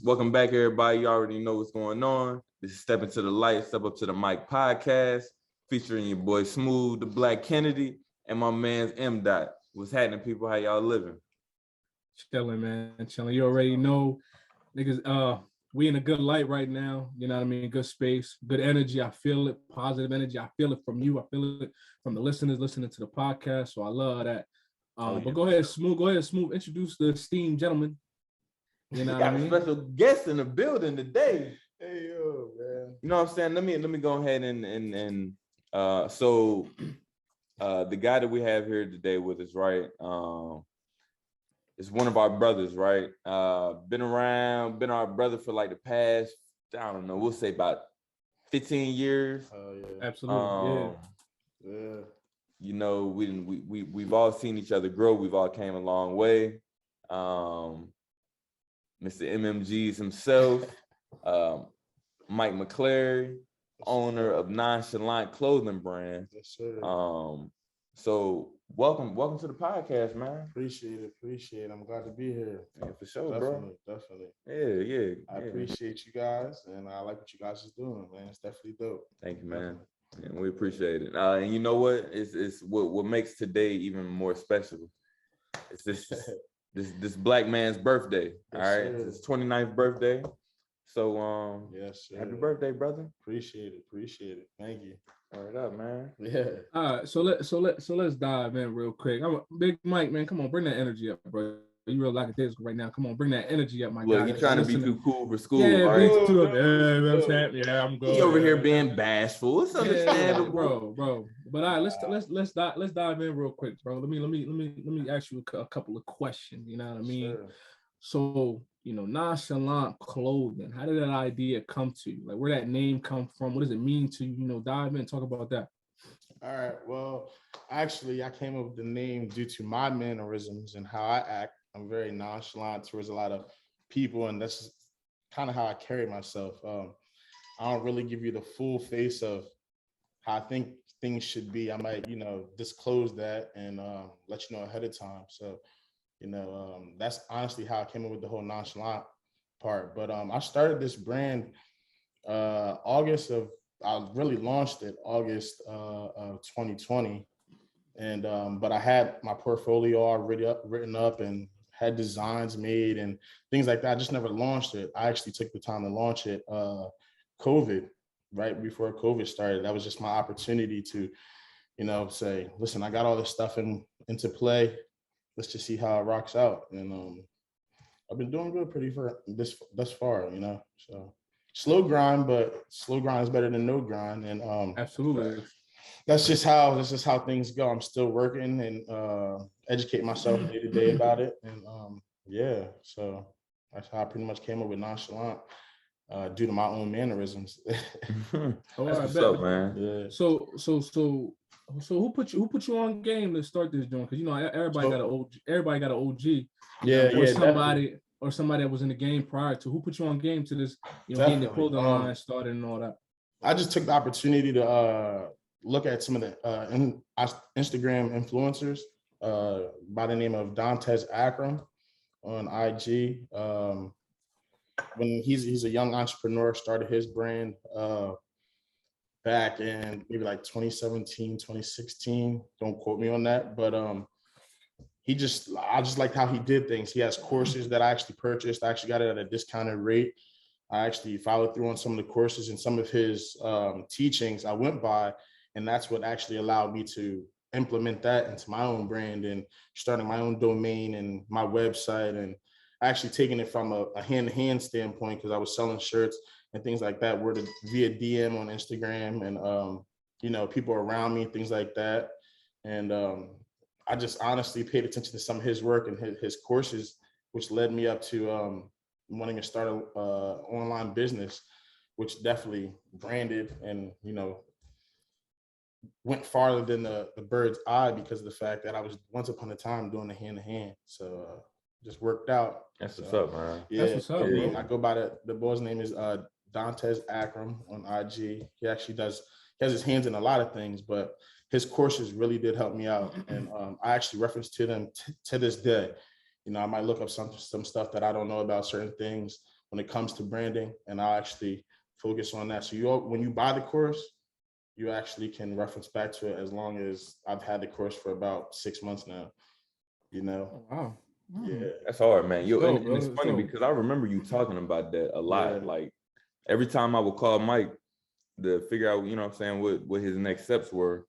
Welcome back, everybody. You already know what's going on. This is Step Into the Light, Step Up to the Mic podcast, featuring your boy Smoove, the Black Kennedy, and my man's M. Dot. What's happening, people? How y'all living? Chilling, man. Chilling. You already know, niggas, we in a good light right now. You know what I mean? Good space, good energy. I feel it, positive energy. I feel it from you. I feel it from the listeners listening to the podcast. So I love that. But go ahead, Smoove. Introduce the esteemed gentleman. You know what I mean? Got a special guest in the building today. Hey yo, man. You know what I'm saying? Let me go ahead and the guy that we have here today with us, right? Is one of our brothers, right? Been our brother for like the past, I don't know, we'll say about 15 years. Oh yeah. Absolutely. Yeah. You know, we've all seen each other grow. We've all came a long way. Mr. MMG's himself, Mike McClary, owner of NonChalant Clothing brand. Yes, sir. So welcome to the podcast, man. Appreciate it. I'm glad to be here. Yeah, for sure, Definitely. Yeah. I appreciate you guys, and I like what you guys is doing, man. It's definitely dope. Thank you, man. Yeah, we appreciate it. And you know what? It's what makes today even more special. It's this black man's birthday. Yes, all right, sir. it's his 29th birthday. So yes, sir. Happy birthday, brother. Appreciate it. Thank you. Word up, man. Yeah. All right, so let's dive in real quick. I'm Big Mike, man. Come on, bring that energy up, bro. You real lackadaisical right now. Come on, bring that energy up, my guy. Look, you trying to be too cool for school, yeah, right? Yeah, I'm good. He over here being bashful. It's understandable, bro. But all right, let's dive in real quick, bro. Let me ask you a couple of questions. You know what I mean? Sure. So, NonChalant Clothing. How did that idea come to you? Like, where that name come from? What does it mean to you? Dive in, talk about that. All right. Well, actually, I came up with the name due to my mannerisms and how I act. I'm very nonchalant towards a lot of people, and that's kind of how I carry myself. I don't really give you the full face of how I think things should be. I might, disclose that and let you know ahead of time. So, that's honestly how I came up with the whole nonchalant part. But I started this brand I really launched it August of 2020. And but I had my portfolio already written up and had designs made and things like that. I just never launched it. I actually took the time to launch it COVID, right before COVID started. That was just my opportunity to, say, listen, I got all this stuff into play. Let's just see how it rocks out. And I've been doing good pretty for thus far, So slow grind, but slow grind is better than no grind. And Absolutely. That's just how things go. I'm still working and educating myself day to day about it. And so that's how I pretty much came up with nonchalant due to my own mannerisms. What's up, man? Yeah. So who put you on game to start this joint? Because everybody got an OG. Or somebody that was in the game prior to. Who put you on game to this? Getting the clothing line started and all that. I just took the opportunity to look at some of the Instagram influencers by the name of Dantes Akram on IG. When he's a young entrepreneur, started his brand back in maybe like 2017, 2016. Don't quote me on that, but I just liked how he did things. He has courses that I actually purchased. I actually got it at a discounted rate. I actually followed through on some of the courses and some of his teachings I went by, and that's what actually allowed me to implement that into my own brand and starting my own domain and my website, and actually taking it from a hand-to-hand standpoint, because I was selling shirts and things like that via DM on Instagram and people around me, things like that. And I just honestly paid attention to some of his work and his courses, which led me up to wanting to start an online business, which definitely branded and, went farther than the bird's eye because of the fact that I was once upon a time doing the hand-to-hand. So just worked out. That's what's up, man. Yeah, That's what's up, bro. I go by the boy's name is Dantes Akram on IG. He has his hands in a lot of things, but his courses really did help me out. And I actually reference to them to this day. I might look up some stuff that I don't know about certain things, when it comes to branding, and I'll actually focus on that. So when you buy the course, you actually can reference back to it as long as I've had the course for about 6 months now, you know? Oh, wow. Yeah. That's hard, man. And it's funny dope. because I remember you talking about that a lot. Yeah. Like every time I would call Mike to figure out, you know what I'm saying, what his next steps were,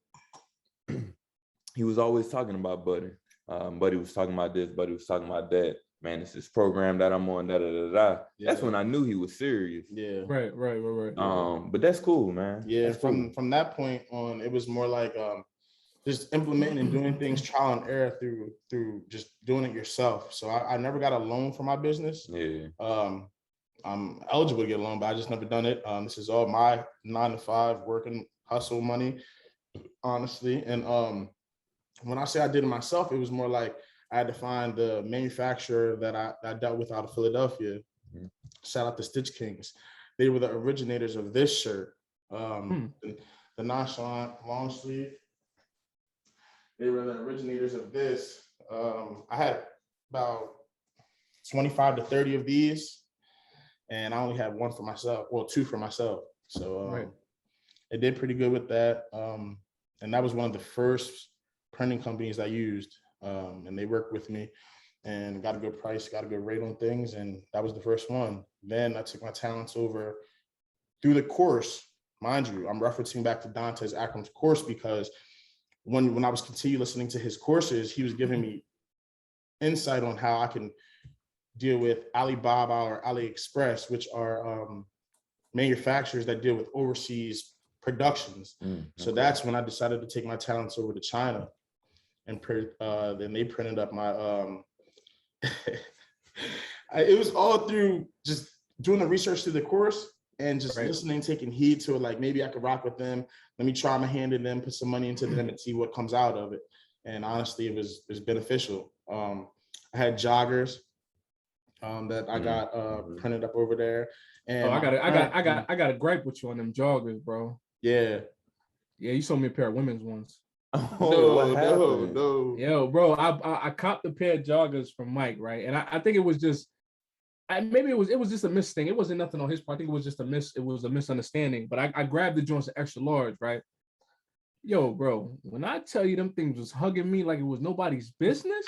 he was always talking about Buddy. Buddy was talking about this, Buddy was talking about that. Man, it's this program that I'm on, da. That's when I knew he was serious. Yeah. Right. But that's cool, man. Yeah, that's cool. From that point on, it was more like just implementing and doing things trial and error through just doing it yourself. So I never got a loan for my business. Yeah. I'm eligible to get a loan, but I just never done it. This is all my 9 to 5 working hustle money, honestly. And when I say I did it myself, it was more like I had to find the manufacturer that I dealt with out of Philadelphia. Mm-hmm. Shout out to Stitch Kings. They were the originators of this shirt, the NonChalant long sleeve. They were the originators of this. I had about 25 to 30 of these, and I only had one for myself, well, 2 for myself. So it did pretty good with that. And that was one of the first printing companies I used, and they worked with me and got a good price, got a good rate on things, and that was the first one. Then I took my talents over through the course. Mind you, I'm referencing back to Dante's Akram's course because when I was continuing listening to his courses, he was giving me insight on how I can deal with Alibaba or AliExpress, which are manufacturers that deal with overseas productions. So that's when I decided to take my talents over to China, and then they printed up my it was all through just doing the research through the course and just listening, taking heed to it. Like, maybe I could rock with them. Let me try my hand in them, put some money into them and see what comes out of it. And honestly, it was beneficial. I had joggers that I got printed up over there. And I got a gripe with you on them joggers, bro. Yeah, you sold me a pair of women's ones. No. Yo, bro, I copped a pair of joggers from Mike, right? And I think it was just, maybe it was just a miss thing. It wasn't nothing on his part. I think it was just a misunderstanding. But I grabbed the joints extra large, right? Yo, bro, when I tell you them things was hugging me like it was nobody's business,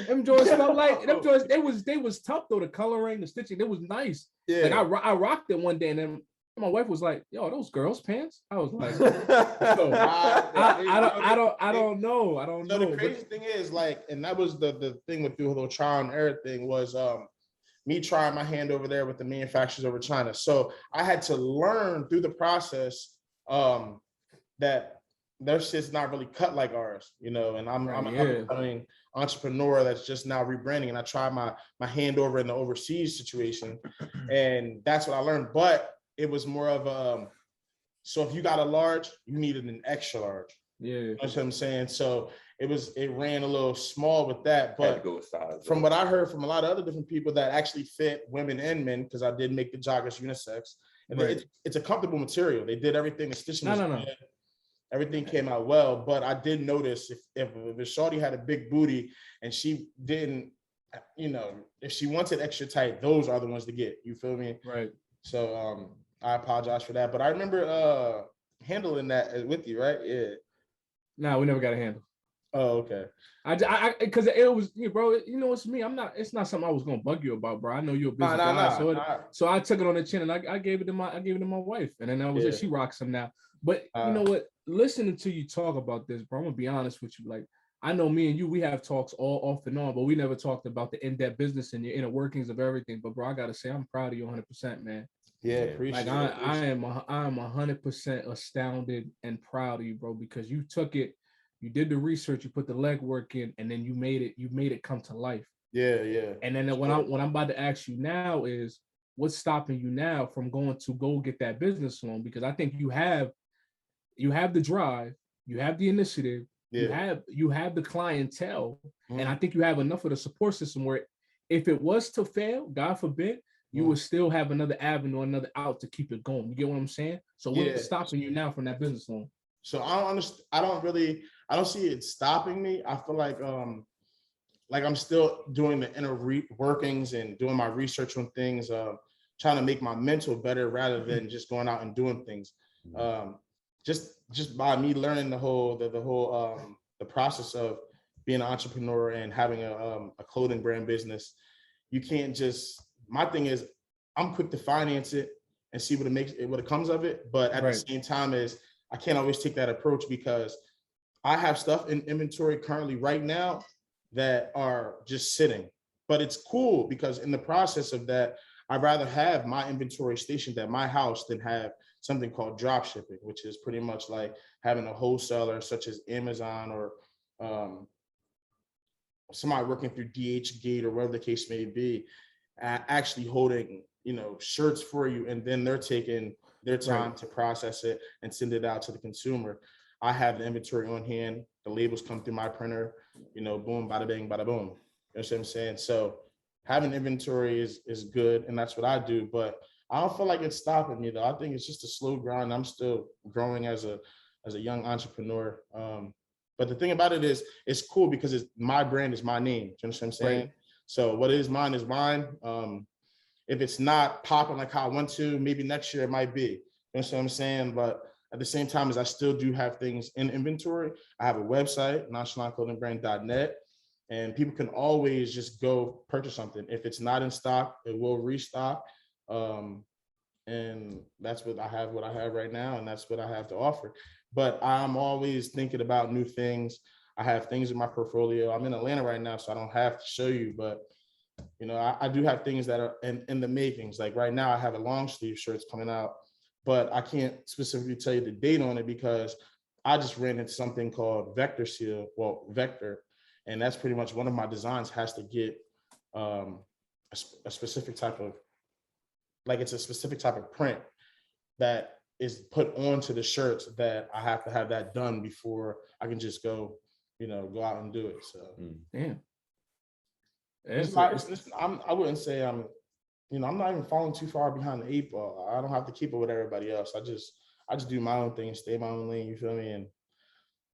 them joints felt like them joints. They was tough though. The coloring, the stitching, it was nice. Yeah. Like I rocked it one day, and then my wife was like, "Yo, are those girls' pants?" I was like, "Yo, I don't know. So the crazy thing is, like, and that was the thing with the whole trial and error thing was me trying my hand over there with the manufacturers over China. So I had to learn through the process that their shit's not really cut like ours, you know. And I'm an entrepreneur that's just now rebranding, and I tried my hand over in the overseas situation, and that's what I learned. But it was more of so if you got a large, you needed an extra large. Yeah, you know what I'm saying. So it ran a little small with that, but from what I heard from a lot of other different people that actually fit women and men, because I did make the joggers unisex, and it's a comfortable material. They did everything. The stitching was good. Everything came out well, but I did notice if the shorty had a big booty and she didn't, you know, if she wanted extra tight, those are the ones to get. You feel me? Right. So I apologize for that, but I remember handling that with you, right? Yeah. No, we never got a handle. Oh, okay. I because it was, bro. You know, it's me. It's not something I was gonna bug you about, bro. I know you're a busy guy, so I took it on the chin and I gave it to my wife, and then that was it. She rocks them now. But you know what? Listening to you talk about this, bro, I'm gonna be honest with you. Like, I know me and you, we have talks all off and on, but we never talked about the in-depth business and your inner workings of everything. But bro, I gotta say, I'm proud of you 100%, man. Yeah, appreciate it. I am 100% astounded and proud of you, bro, because you took it, you did the research, you put the legwork in, and then you made it come to life. Yeah. And then what I'm about to ask you now is, what's stopping you now from going to go get that business loan? Because I think you have the drive, you have the initiative, you have the clientele, and I think you have enough of the support system where if it was to fail, God forbid, you would still have another avenue, another out to keep it going. You get what I'm saying? So what's stopping you now from that business loan? So I don't see it stopping me. I feel like like I'm still doing the inner workings and doing my research on things, trying to make my mental better rather than just going out and doing things. Just by me learning the whole the process of being an entrepreneur and having a clothing brand business, you can't just. My thing is, I'm quick to finance it and see what it comes of it, but at the same time is I can't always take that approach because I have stuff in inventory currently right now that are just sitting, but it's cool because in the process of that, I'd rather have my inventory stationed at my house than have something called drop shipping, which is pretty much like having a wholesaler such as Amazon or somebody working through DHgate or whatever the case may be, actually holding, shirts for you, and then they're taking their time to process it and send it out to the consumer. I have the inventory on hand. The labels come through my printer, boom, bada bang, bada boom. You know what I'm saying? So having inventory is good, and that's what I do. But I don't feel like it's stopping me though. I think it's just a slow grind. I'm still growing as a young entrepreneur. But the thing about it is, it's cool because it's my brand is my name. Do you understand what I'm saying? Right. So what is mine is mine. If it's not popping like how I want to, maybe next year it might be. You know what I'm saying? But at the same time, as I still do have things in inventory, I have a website, NonChalantClothingBrand.net, and people can always just go purchase something. If it's not in stock, it will restock. And that's what I have right now, and that's what I have to offer. But I'm always thinking about new things. I have things in my portfolio. I'm in Atlanta right now, so I don't have to show you, but I do have things that are in the makings. Like right now, I have a long sleeve shirts coming out, but I can't specifically tell you the date on it because I just ran into something called Vector Seal, Vector, and that's pretty much one of my designs has to get a specific type of, it's a specific type of print that is put onto the shirts that I have to have that done before I can just go out and do it. So, I wouldn't say I'm not even falling too far behind the 8 ball. I don't have to keep it with everybody else. I just do my own thing, stay my own lane. You feel me?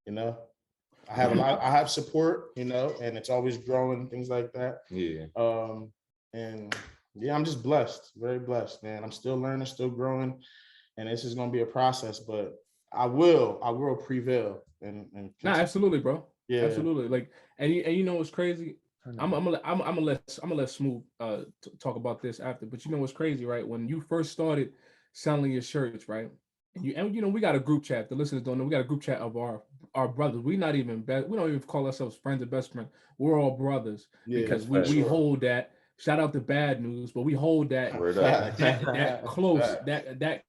And I have support. And it's always growing, things like that. Yeah. I'm just blessed, very blessed, man. I'm still learning, still growing, and this is gonna be a process, but I will prevail. And absolutely, bro. Yeah, absolutely. Like, and you know what's crazy? I'm gonna let Smoove talk about this after. But you know what's crazy, right? When you first started selling your shirts, right? And we got a group chat. The listeners don't know we got a group chat of our brothers. We don't even call ourselves friends or best friends. We're all brothers because we hold that. Shout out to Bad News, but we hold that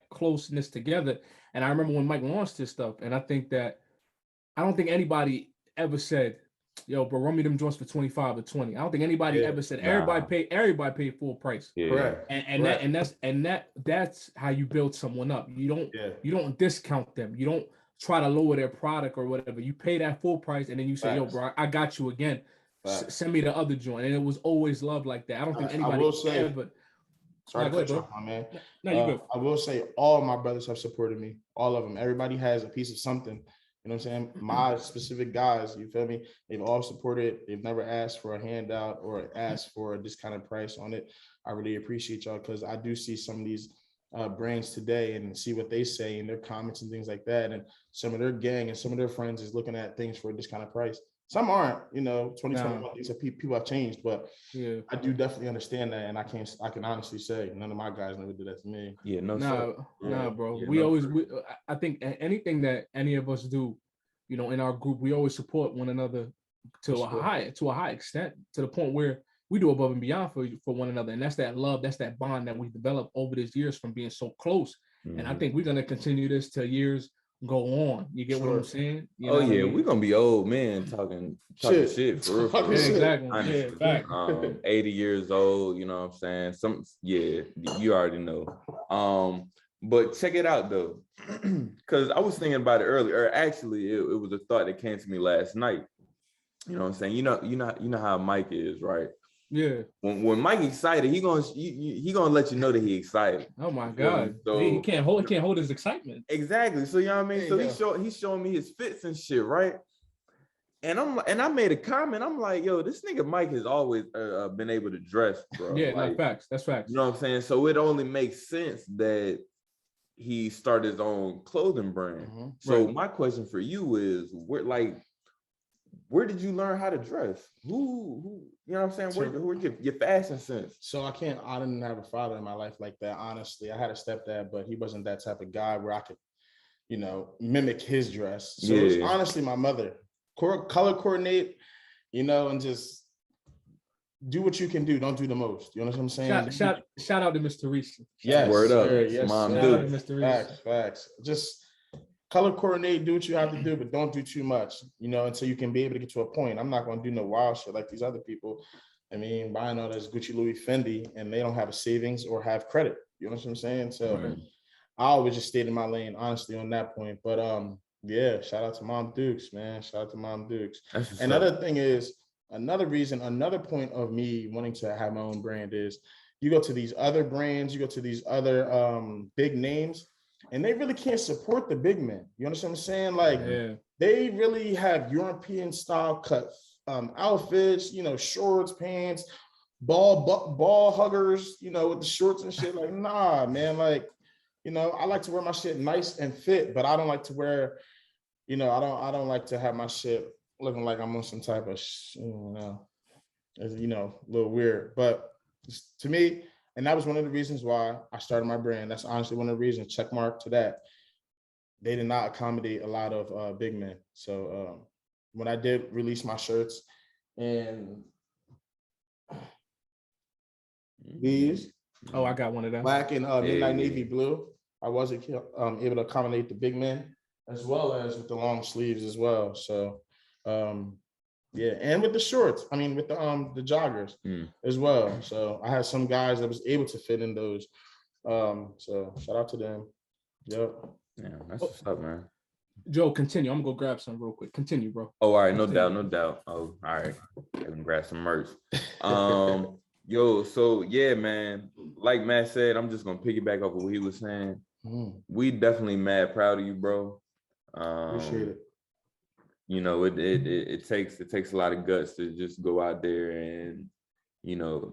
closeness together. And I remember when Mike launched his stuff, and I don't think anybody ever said, "Yo, bro, run me them joints for 25 or 20." I don't think anybody ever said everybody paid full price. Yeah. Correct. And that's how you build someone up. You don't discount them. You don't try to lower their product or whatever. You pay that full price, and then you say, "Yo, bro, I got you again. Send me the other joint." And it was always love like that. I don't think anybody ever. Sorry to cut you off, my man. No, you good. I will say all my brothers have supported me. All of them. Everybody has a piece of something. You know what I'm saying? My specific guys, you feel me? They've all supported. They've never asked for a handout or asked for a discounted price on it. I really appreciate y'all because I do see some of these brands today and see what they say in their comments and things like that. And some of their gang and some of their friends is looking at things for a discounted price. Some aren't, 2021, these are people have changed, but I do definitely understand that. And I can honestly say none of my guys never did that to me. Yeah, bro. I think anything that any of us do, in our group, we always support one another to a high extent, to the point where we do above and beyond for one another. And that's that love, that's that bond that we developed over these years from being so close. Mm-hmm. And I think we're going to continue this till years go on. You get what I'm saying? We're gonna be old men talking shit for real. Exactly. Honestly. Yeah, 80 years old, you know what I'm saying? You already know. But check it out though, because I was thinking about it earlier. Actually, it was a thought that came to me last night. You know what I'm saying? You know how Mike is, right? Yeah. When Mike excited, he gonna let you know that he excited. Oh my God! So he can't hold his excitement. Exactly. So you know what I mean. So he's showing me his fits and shit, right? And I made a comment. I'm like, yo, this nigga Mike has always been able to dress, bro. Yeah, like, no, facts. That's facts. You know what I'm saying? So it only makes sense that he started his own clothing brand. Mm-hmm. So my question for you is, where did you learn how to dress? Who you know what I'm saying? Where's your fashion sense? So I didn't have a father in my life like that. Honestly, I had a stepdad, but he wasn't that type of guy where I could, mimic his dress. So it was honestly my mother. Color coordinate, and just do what you can do. Don't do the most. You know what I'm saying? Shout out to Mr. Reese. Yes, word up. Yes, Mom, shout out to Mr. Reese. Facts. Just color coordinate, do what you have to do, but don't do too much, until you can be able to get to a point. I'm not going to do no wild shit like these other people. I mean, buying all this Gucci, Louis, Fendi, and they don't have a savings or have credit. You know what I'm saying? So I always just stayed in my lane, honestly, on that point. But yeah, shout out to Mom Dukes, man. Shout out to Mom Dukes. Another thing is, another point of me wanting to have my own brand is you go to these other brands, you go to these other big names, and they really can't support the big men. You understand what I'm saying? Like, they really have European style cut outfits, shorts, pants, ball huggers, with the shorts and shit. Like, nah, man. Like, I like to wear my shit nice and fit, but I don't like to wear, I don't like to have my shit looking like I'm on some type of, a little weird. But to me, and that was one of the reasons why I started my brand. That's honestly one of the reasons, check mark to that. They did not accommodate a lot of big men. So when I did release my shirts and these. Oh, I got one of them. Black and midnight navy blue. I wasn't able to accommodate the big men as well as with the long sleeves as well. So yeah, and with the shorts. I mean, with the joggers as well. So I had some guys that was able to fit in those. So shout out to them. Yep. Yeah, that's what's up, man. Joe, continue. I'm gonna go grab some real quick. Continue, bro. Oh, all right, no doubt. Oh, all right. I can grab some merch. Yo, so yeah, man. Like Matt said, I'm just gonna piggyback off of what he was saying. We definitely mad proud of you, bro. Appreciate it. It takes a lot of guts to just go out there and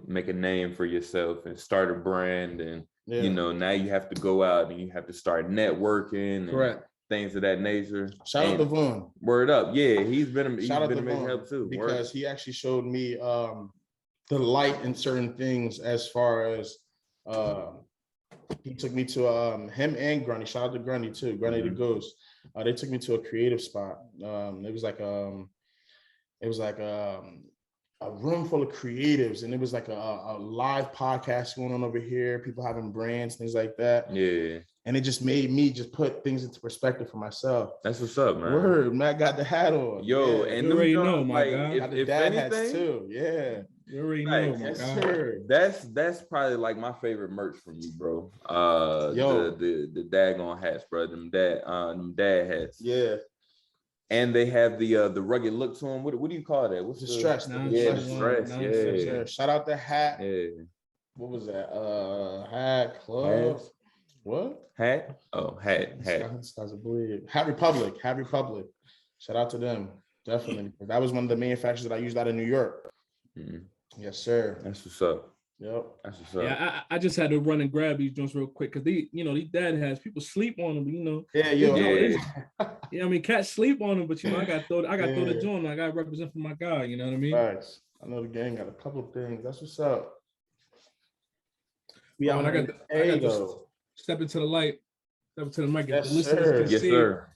make a name for yourself and start a brand, and now you have to go out and you have to start networking. Correct. Things of that nature. Shout out to Vaughn. Word up. Yeah, he's been a big help too. Because he actually showed me the light in certain things, as far as he took me to him and Grundy. Shout out to Grundy too. Grundy the Ghost. They took me to a creative spot. It was like a room full of creatives, and it was like a live podcast going on over here, people having brands, things like that. Yeah. And it just made me just put things into perspective for myself. That's what's up, man. Word, Matt got the hat on. Yo, and you already know, my guy. Got the dad hats too. Yeah. You already know, my guy. Sure. That's probably like my favorite merch from you, bro. The daggone hats, bro. Them dad hats. Yeah. And they have the rugged look to them. What do you call that? What's the stress? Yeah, stress. Yeah. Shout out the hat. Yeah. What was that? Hat club. What? Hat? Oh, hat. Hat Republic. Shout out to them. Definitely. That was one of the manufacturers that I used out of New York. Yes, sir. That's what's up. Yep. That's what's up. Yeah, I just had to run and grab these joints real quick because these dad hats, people sleep on them, Yeah, yo. Yeah, I mean, cats sleep on them, but I got to throw the joint. I got to represent for my guy. You know what I mean? Nice. I know the gang got a couple of things. That's what's up. Yeah, I got step into the light, step into the mic. Yes, sir. Yes, sir.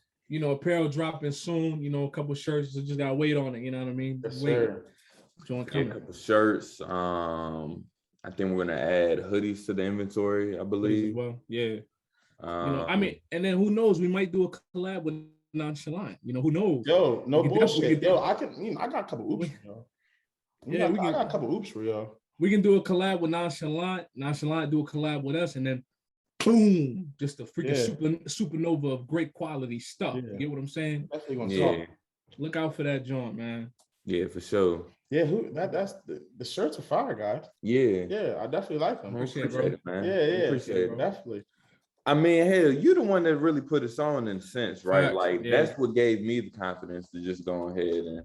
Apparel dropping soon. A couple of shirts. So just gotta wait on it. You know what I mean? Yes, sir. A couple shirts. I think we're gonna add hoodies to the inventory, I believe. Well, yeah. And then who knows? We might do a collab with NonChalant. Who knows? Yo, no bullshit. Yo, I got a couple oops for y'all. I got a couple oops for y'all. We can do a collab with NonChalant. NonChalant do a collab with us, and then boom, just a freaking supernova of great quality stuff. Yeah. You get what I'm saying? Definitely gonna talk. Look out for that joint, man. Yeah, for sure. Yeah, that's the shirts are fire, guys. Yeah. Yeah, I definitely like them. Appreciate it, man. Yeah, appreciate it. Definitely. I mean, hell, you the one that really put us on in a sense, right? Facts, Like yeah. that's what gave me the confidence to just go ahead and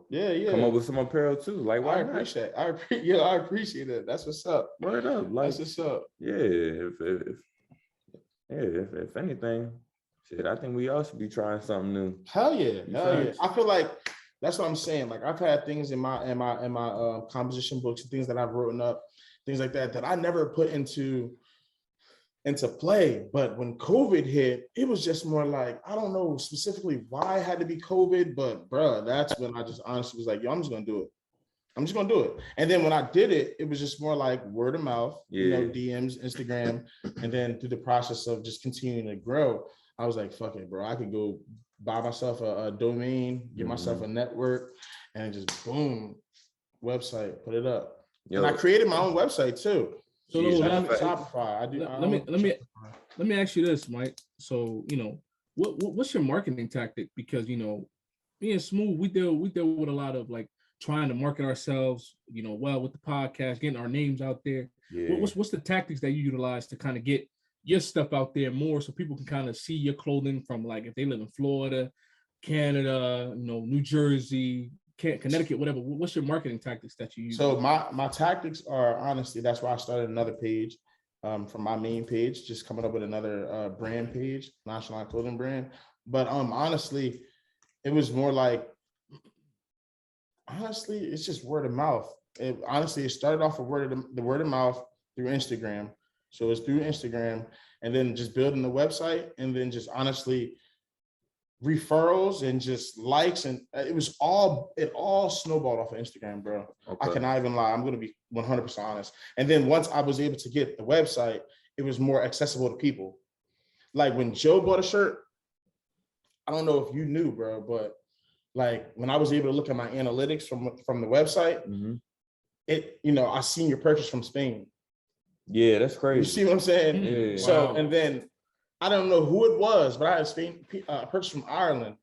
Yeah. come up with some apparel too. Like why I not? appreciate. I appreciate it. That's what's up. Word up, like That's what's up. yeah. If anything, shit, I think we all should be trying something new. Hell yeah. Facts. I feel like that's what I'm saying. Like I've had things in my composition books and things that I've written up, things like that I never put into play. But when COVID hit, it was just more like, I don't know specifically why it had to be COVID, but bruh, that's when I just honestly was like, yo, I'm just gonna do it. I'm just gonna do it. And then when I did it, it was just more like word of mouth, DMs, Instagram, and then through the process of just continuing to grow, I was like, fuck it, bro. I could go buy myself a domain, get myself a network, and just boom, website, put it up. And I created my own website too. So Shopify. Let me ask you this, Mike. So what's your marketing tactic? Because me and Smoove, we deal with a lot of like trying to market ourselves, well with the podcast, getting our names out there. Yeah. What's the tactics that you utilize to kind of get your stuff out there more so people can kind of see your clothing from, like, if they live in Florida, Canada, New Jersey, Connecticut, whatever? What's your marketing tactics that you use? So my tactics are, honestly, that's why I started another page from my main page, just coming up with another brand page, NonChalant Clothing brand. But honestly, it was more like, it's just word of mouth. It started off with the word of mouth through Instagram. So it's through Instagram, and then just building the website, and then just honestly referrals and just likes, and it all snowballed off of Instagram, bro. Okay. I cannot even lie. I'm gonna be 100% honest. And then once I was able to get the website, it was more accessible to people. Like when Joe bought a shirt, I don't know if you knew, bro, but like when I was able to look at my analytics from the website, I seen your purchase from Spain. Yeah, that's crazy. You see what I'm saying? Yeah. So, wow. And then I don't know who it was, but I had Spain purchase from Ireland.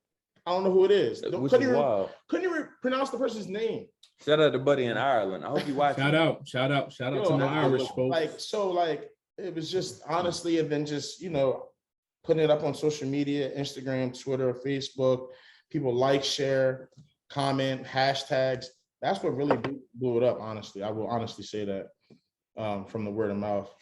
I don't know who it is. Couldn't you pronounce the person's name? Shout out to Buddy in Ireland. I hope you watch. Shout out to my Irish folks. It was just honestly, and then just putting it up on social media, Instagram, Twitter, Facebook. People like, share, comment, hashtags. That's what really blew it up. Honestly, I will honestly say that. From the word of mouth.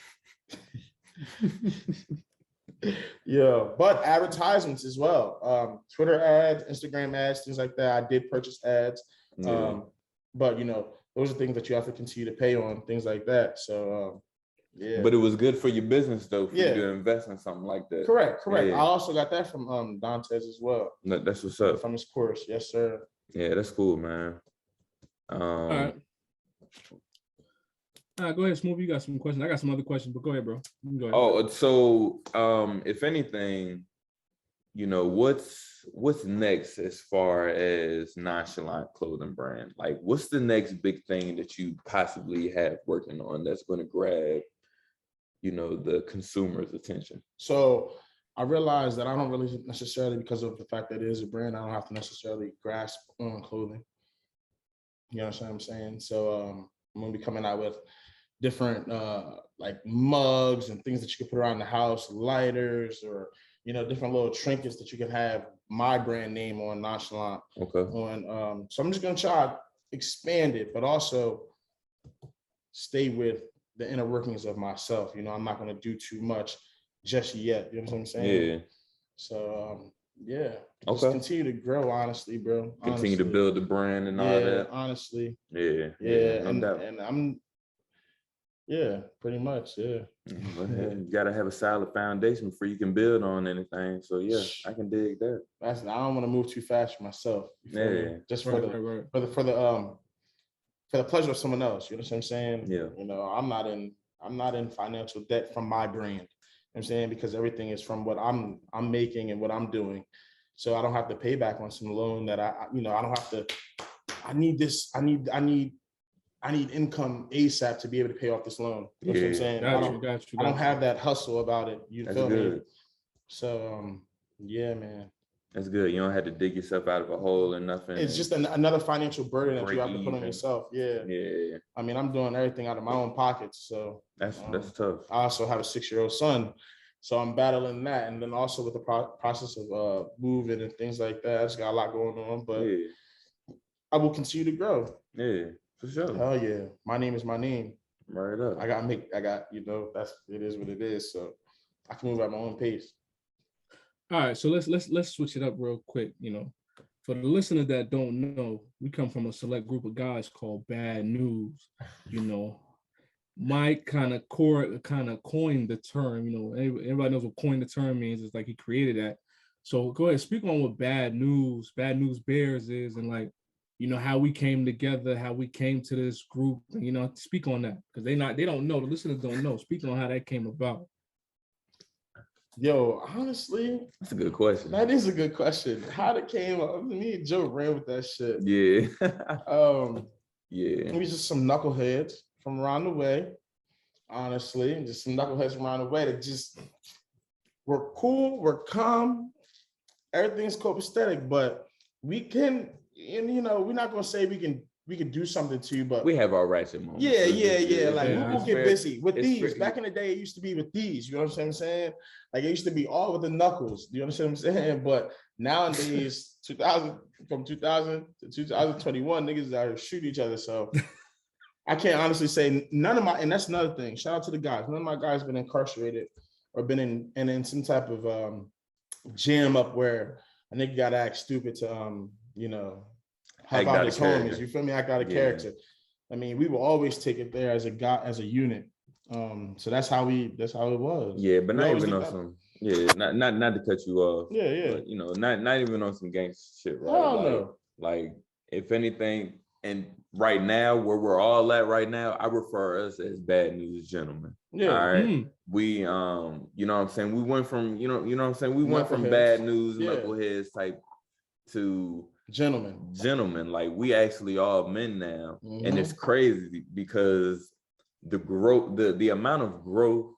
Yeah, but advertisements as well. Twitter ads, Instagram ads, things like that. I did purchase ads. Yeah. But those are things that you have to continue to pay on, things like that. So yeah. But it was good for your business though, for you to invest in something like that. Correct. Yeah. I also got that from Dantes as well. That's what's up. From his course. Yes, sir. Yeah, that's cool, man. All right. Go ahead, Smoove. You got some questions. I got some other questions, but go ahead, bro. Go ahead. Oh, so if anything, what's next as far as NonChalant Clothing brand? Like, what's the next big thing that you possibly have working on that's going to grab, the consumer's attention? So I realized that I don't really necessarily, because of the fact that it is a brand, I don't have to necessarily grasp on clothing. You know what I'm saying? So I'm gonna be coming out with different like mugs and things that you can put around the house, lighters, or different little trinkets that you can have my brand name on, NonChalant. Okay. So I'm just gonna try to expand it, but also stay with the inner workings of myself. I'm not gonna do too much just yet. You know what I'm saying? Yeah. So just continue to grow, honestly, bro. Continue to build the brand and all that. Honestly. Yeah. No doubt. And I'm pretty much. Yeah. You gotta have a solid foundation before you can build on anything. So yeah, I can dig that. I don't want to move too fast for myself. Just for the pleasure of someone else. You know what I'm saying? Yeah. I'm not in financial debt from my brand. I'm saying, because everything is from what I'm making and what I'm doing. So I don't have to pay back on some loan that I don't have to, I need income ASAP to be able to pay off this loan. You know what I'm saying? I don't have that hustle about it. You feel me? So yeah, man. That's good. You don't have to dig yourself out of a hole or nothing. It's just another financial burden that you have to put on yourself. Yeah. Yeah. I mean, I'm doing everything out of my own pockets. So that's tough. I also have a 6-year-old son So I'm battling that, and then also with the process of moving and things like that. I just got a lot going on, but I will continue to grow. Yeah, for sure. Hell yeah, my name is my name. Right up. I got that's it is what it is. So I can move at my own pace. All right, so let's switch it up real quick. For the listener that don't know, we come from a select group of guys called Bad News. Mike kind of coined the term. Everybody knows what coined the term means. It's like he created that. So go ahead, speak on what Bad News Bears is, and like, how we came together, how we came to this group, and speak on that, because they don't know. The listeners don't know. Speak on how that came about. Yo, honestly, that's a good question. That is a good question. How it came up? Me and Joe ran with that shit. Yeah. Yeah. We just some knuckleheads from around the way. Honestly, just some knuckleheads from around the way that just we're cool, we're calm, everything's copacetic, but we can, and we're not gonna say we can do something to you, but we have our ratchet moments. Yeah. Like we'll get busy with these. Back in the day, it used to be with these. You know what I'm saying? Like it used to be all with the knuckles. Do you understand what I'm saying? But nowadays, 2000 to 2021, niggas are shooting each other. So I can't honestly say none of my. And that's another thing. Shout out to the guys. None of my guys been incarcerated or been in some type of jam up where a nigga got to act stupid to help out his homies. You feel me? Act out of character. I mean, we will always take it there as a unit. So that's how it was. Yeah, but not even on some. Yeah, not to cut you off. Yeah. But, not even on some gangster shit, right? Oh no. Like if anything, and right now where we're all at right now, I refer us as Bad News Gentlemen. Yeah. All right. We you know what I'm saying? We went from, you know what I'm saying? We went from Bad News, knuckleheads type to gentlemen. Like we actually all men now. And it's crazy because the growth, the amount of growth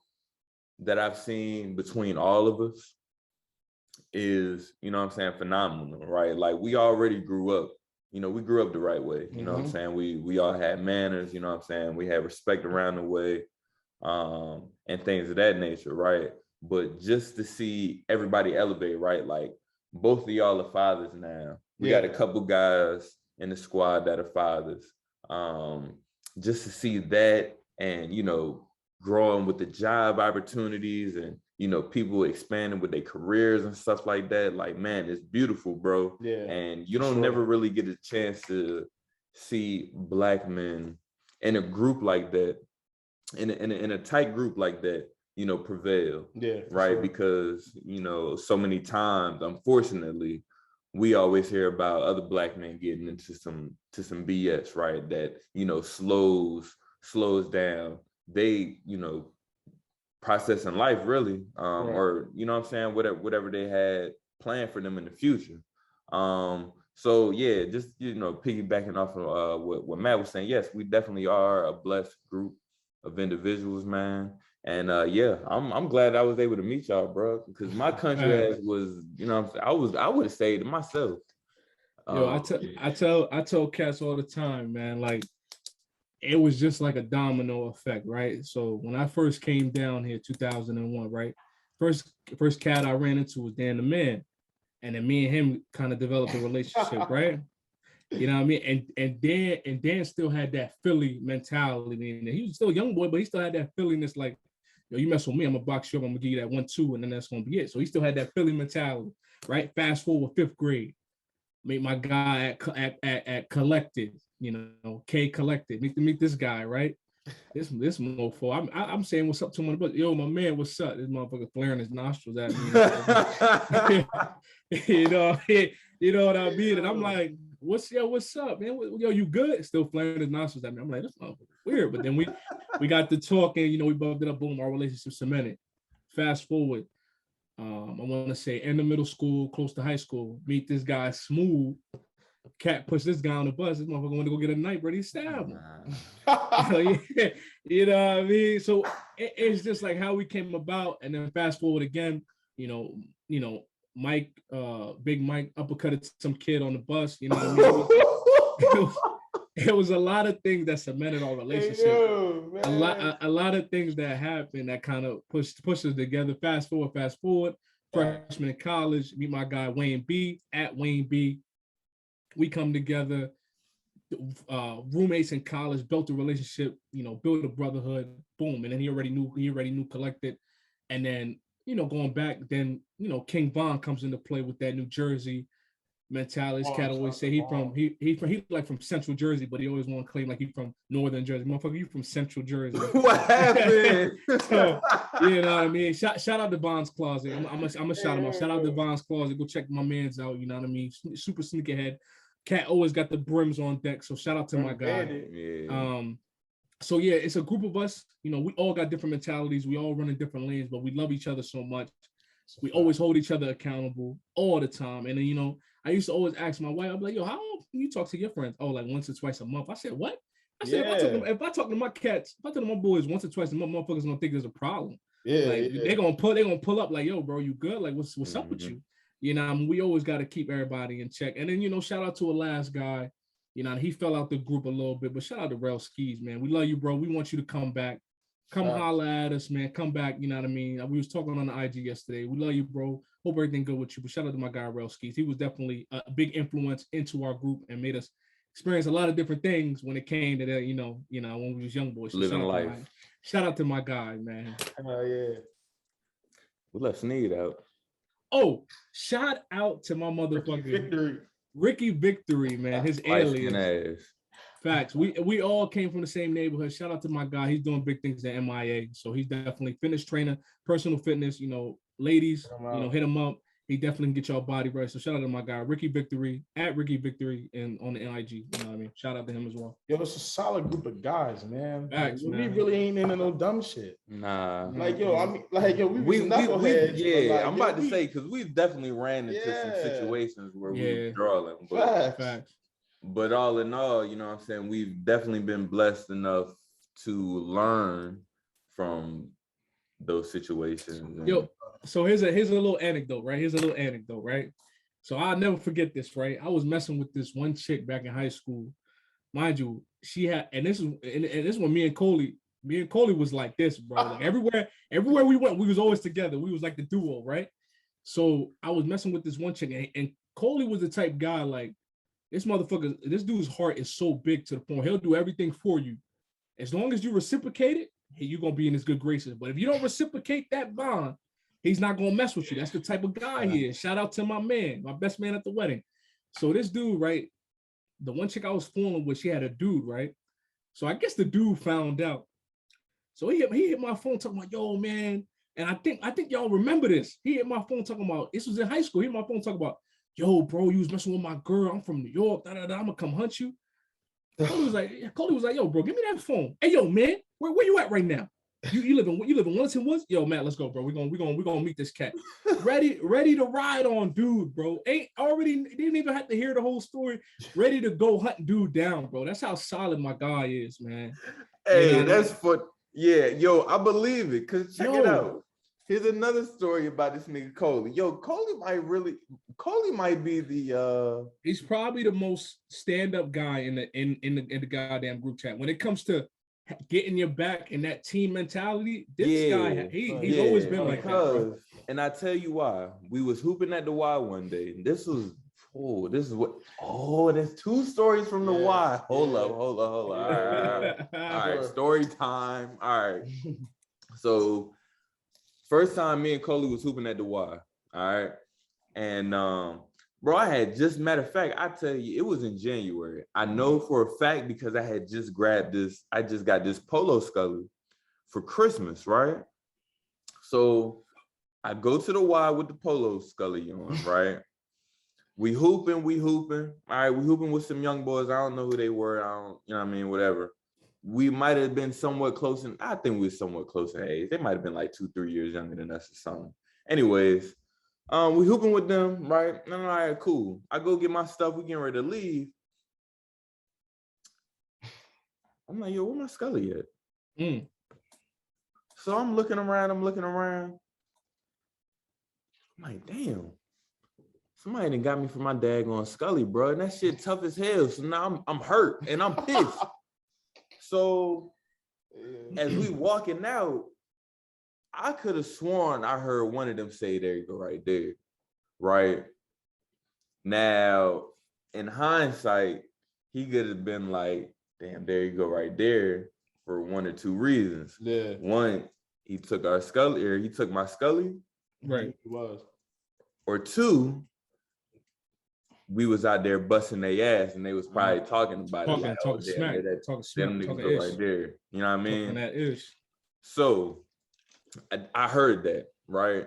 that I've seen between all of us is, you know what I'm saying, phenomenal, right? Like we already grew up, we grew up the right way, you know what I'm saying? We all had manners, you know what I'm saying? We had respect around the way, and things of that nature, right? But just to see everybody elevate, right? Like both of y'all are fathers now. We got a couple guys in the squad that are fathers. Just to see that and, growing with the job opportunities and, people expanding with their careers and stuff like that. Like, man, it's beautiful, bro. Yeah. And you don't never really get a chance to see Black men in a group like that, in a tight group like that, prevail. Yeah. Right. Sure. Because, so many times, unfortunately, we always hear about other Black men getting into some BS, right? That, slows down. They, processing life really, or, what I'm saying, whatever they had planned for them in the future. So yeah, just, piggybacking off of what Matt was saying, yes, we definitely are a blessed group of individuals, man. And I'm glad I was able to meet y'all, bro, because my country was, I would have stayed to myself. I tell cats all the time, man, like it was just like a domino effect, right? So when I first came down here, 2001, right? First cat I ran into was Dan the Man, and then me and him kind of developed a relationship, right? You know what I mean? And Dan still had that Philly mentality. And he was still a young boy, but he still had that Philliness, like, yo, you mess with me, I'm gonna box you up, I'm gonna give you that 1-2, and then that's gonna be it. So he still had that Philly mentality, right? Fast forward 5th grade, meet my guy at Collected, K Collected. Meet this guy, right? This mofo. I'm saying what's up to him, but yo, my man, what's up? This motherfucker flaring his nostrils at me. you know what I mean? And I'm like, what's up, man? Yo, you good? Still flaring his nostrils at me. I'm like, this motherfucker weird. But then we got to talking, we bumped it up, boom, our relationship cemented. Fast forward, I want to say end of middle school, close to high school, meet this guy Smoove. Cat pushed this guy on the bus. This motherfucker want to go get a knife ready to stab him. You know what I mean? So it's just like how we came about. And then fast forward again, Mike, Big Mike uppercutted some kid on the bus. You know what I mean? it was a lot of things that cemented our relationship. Hey, yo, A lot of things that happened that kind of pushed us together. Fast forward. Freshman in college, meet my guy Wayne B at Wayne B. We come together, roommates in college, built a relationship, built a brotherhood, boom. And then he already knew Collected. And then, going back, then, King Von comes into play with that New Jersey mentality. This cat always say he like from Central Jersey, but he always want to claim like he from Northern Jersey. Motherfucker, you from Central Jersey. What happened? So, you know what I mean? Shout out to Von's Closet. I'm gonna shout him out. Shout out to Von's Closet. Go check my man's out. You know what I mean? Super sneakerhead. Cat always got the brims on deck. So shout out to my guy. Yeah. So yeah, it's a group of us. We all got different mentalities. We all run in different lanes, but we love each other so much. We always hold each other accountable all the time. And then, I used to always ask my wife, I'm like, yo, how often you talk to your friends? Oh, like once or twice a month. I said, what? I said, if I talk to my cats, if I talk to my boys once or twice a month, motherfuckers gonna think there's a problem. They're gonna pull up like, yo, bro, you good? Like, what's up with you? We always got to keep everybody in check. And then, shout out to a last guy. He fell out the group a little bit, but shout out to Rel Skis, man. We love you, bro. We want you to come back. Come holla at us, man. Come back, you know what I mean? We was talking on the IG yesterday. We love you, bro. Hope everything good with you. But shout out to my guy, Rel Skis. He was definitely a big influence into our group and made us experience a lot of different things when it came to that, when we was young boys. So living life. Shout out to my guy, man. Oh, yeah. We left Sneed out. Oh, shout out to my motherfucker Ricky Victory, man. His alias. Facts. We all came from the same neighborhood. Shout out to my guy. He's doing big things at MIA. So he's definitely fitness trainer, personal fitness. Ladies, hit him up. He definitely can get y'all body right. So shout out to my guy, Ricky Victory, at Ricky Victory, and on the NIG. You know what I mean? Shout out to him as well. Yo, it's a solid group of guys, man. Facts, we man. really ain't into no dumb shit. Nah. We yeah. I'm about to say, because we've definitely ran into some situations where we were drawing. Facts. But all in all, you know what I'm saying, we've definitely been blessed enough to learn from those situations. Yo, so here's a little anecdote, right? So I'll never forget this, right? I was messing with this one chick back in high school. Mind you, she had, and this is when me and Coley was like this, bro. Like everywhere we went, we was always together. We was like the duo, right? So I was messing with this one chick, and Coley was the type guy, like, this dude's heart is so big to the point he'll do everything for you. As long as you reciprocate it, you're going to be in his good graces. But if you don't reciprocate that bond, he's not going to mess with you. That's the type of guy he is. Shout out to my man, my best man at the wedding. So this dude, right, the one chick I was fooling with, she had a dude, right? So I guess the dude found out. So he hit my phone talking about, yo, man. And I think y'all remember this. He hit my phone talking about, this was in high school. He hit my phone talking about, yo, bro, you was messing with my girl. I'm from New York. I'm gonna come hunt you. Cody was like, yo, bro, give me that phone. Hey, yo, man, where you at right now? You live in Wellington Woods? Yo, Matt, let's go, bro. We're gonna meet this cat. Ready to ride on dude, bro. Didn't even have to hear the whole story. Ready to go hunt dude down, bro. That's how solid my guy is, man. Hey, that's for yo, I believe it. Cause check it out. Here's another story about this nigga Coley. Yo, Coley might be the he's probably the most stand-up guy in the goddamn group chat. When it comes to getting your back and that team mentality, this guy, he's always been like that. Bro. And I tell you why. We was hooping at the Y one day. There's two stories from the Y. Hold up. All right. Story time. All right. So first time me and Coley was hooping at the Y, all right? And bro, matter of fact, I tell you, it was in January. I know for a fact because I just got this Polo Scully for Christmas, right? So I go to the Y with the Polo Scully on, right? We hooping. All right, we hooping with some young boys. I don't know who they were. You know what I mean? Whatever. We might have been somewhat close, and I think we were somewhat close in age. They might have been like 2-3 years younger than us or something. Anyways, we hooping with them, right? And I'm like, all right, cool. I go get my stuff. We getting ready to leave. I'm like, yo, where my Scully at? So I'm looking around. I'm like, damn. somebody done got me for my daggone Scully, bro. And that shit tough as hell. So now I'm hurt and I'm pissed. So as we walking out, I could have sworn I heard one of them say, there you go, right there. Right. Now, in hindsight, he could have been like, damn, there you go, right there, for one or two reasons. Yeah. One, he took our Scully, or he took my Scully. Right. He was. Or two, we was out there busting their ass and they was probably talking about Talking, it. Like, talking smack, talking talking niggas ish. right there. You know what I mean? Talking that ish. So I heard that, right?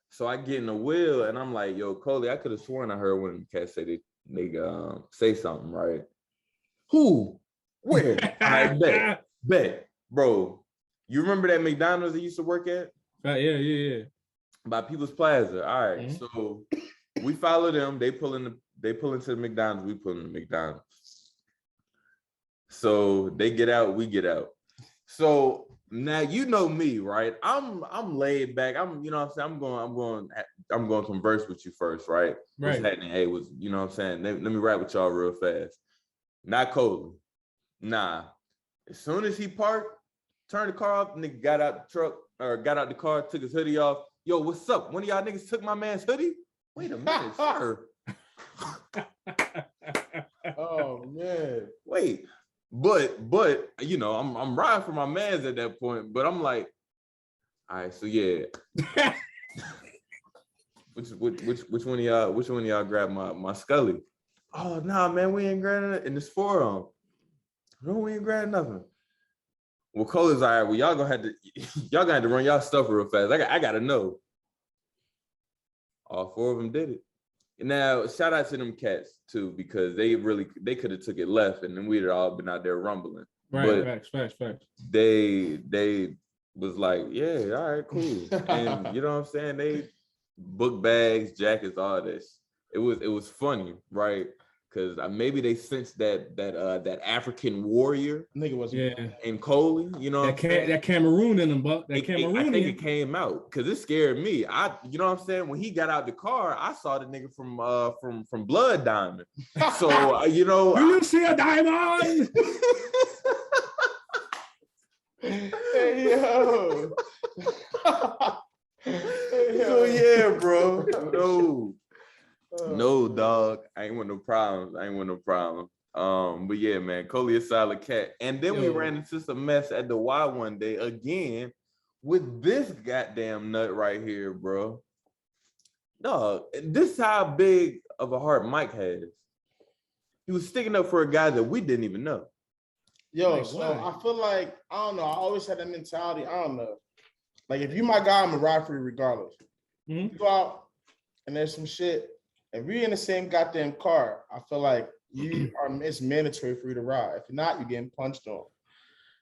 So I get in the wheel and I'm like, yo, Coley, I could have sworn I heard one of the cats say they say something, right? Who? Where? I bet. Bro, you remember that McDonald's I used to work at? Yeah. By People's Plaza. All right. So we follow them. They pull into the McDonald's. We pull into McDonald's. So they get out. We get out. So now you know me, right? I'm laid back. You know what I'm saying? I'm going to converse with you first, right? Right. What's happening? Hey, you know what I'm saying? Let me rap with y'all real fast. Not Coley. Nah. As soon as he parked, turned the car off, nigga got out the truck or got out the car, took his hoodie off. Yo, what's up? One of y'all niggas took my man's hoodie? Wait a minute, sir. Oh man. Wait. But you know, I'm riding for my mans at that point, but I'm like, all right, so yeah. which one of y'all grabbed my Scully? Oh nah, man, we ain't grabbing it in this forum. No, we ain't grabbing nothing. Well, Cole's all right. Well, y'all gonna have to run y'all stuff real fast. I gotta know. All four of them did it. Now, shout out to them cats too, because they could have took it left, and then we'd have all been out there rumbling. Right, facts. They was like, yeah, all right, cool. And you know what I'm saying? They book bags, jackets, all this. It was funny, right? Because maybe they sensed that African warrior Nigga was in Coley, you know, that Cameroon in them, Buck. I think it came out because it scared me. You know what I'm saying? When he got out the car, I saw the nigga from Blood Diamond. So you know, do you see a diamond? Hey yo. So yeah, bro. No, dog. I ain't want no problems. But yeah, man, Coley a solid cat. And then we ran into some mess at the Y one day again with this goddamn nut right here, bro. Dog, this is how big of a heart Mike has. He was sticking up for a guy that we didn't even know. Yo, like, so why? I feel like, I don't know, I always had that mentality. I don't know. Like, if you my guy, I'm a ride for you regardless. You go out and there's some shit. If we're in the same goddamn car, I feel like it's mandatory for you to ride. If not, you're getting punched on.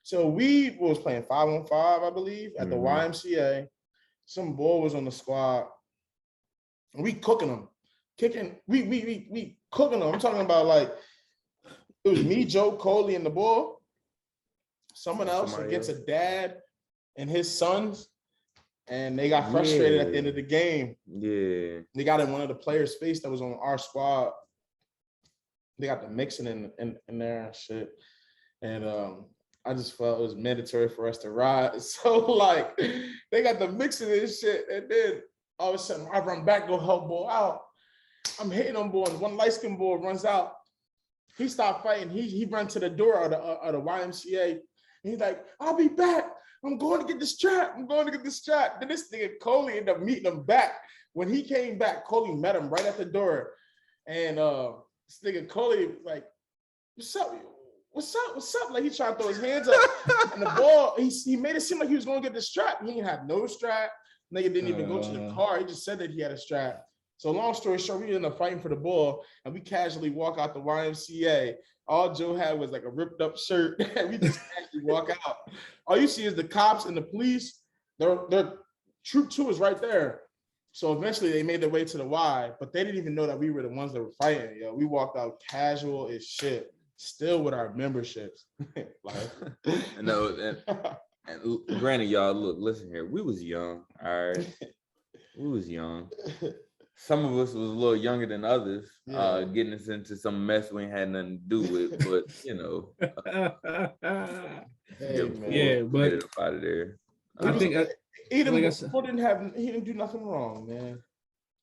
So we was playing 5-on-5, I believe, at the YMCA. Some boy was on the squad. And we cooking them. We cooking them. I'm talking about like, it was me, Joe, Coley, and the boy. Someone else against a dad and his sons. And they got frustrated at the end of the game. Yeah. They got in one of the players' face that was on our squad. They got the mixing in there and shit. And I just felt it was mandatory for us to ride. So like they got the mixing and shit. And then all of a sudden I run back, go help boy out. I'm hitting on boy. One light-skinned boy runs out. He stopped fighting. He ran to the door of the YMCA. And he's like, I'll be back. I'm going to get this strap. Then this nigga Coley ended up meeting him back. When he came back, Coley met him right at the door. And this nigga Coley was like, what's up? Like he tried to throw his hands up. And the ball, he made it seem like he was going to get the strap. He didn't have no strap. Nigga didn't even go to the car. He just said that he had a strap. So long story short, we ended up fighting for the ball. And we casually walk out the YMCA. All Joe had was like a ripped up shirt. And we just casually walk out. All you see is the cops and the police. Their troop 2 is right there. So eventually they made their way to the Y, but they didn't even know that we were the ones that were fighting. Yo, we walked out casual as shit, still with our memberships. Like, no, and granted, y'all, listen here. We was young, all right. We was young. some of us was a little younger than others, getting us into some mess we ain't had nothing to do with. But you know, but get it up out of there. I think he didn't do nothing wrong, man.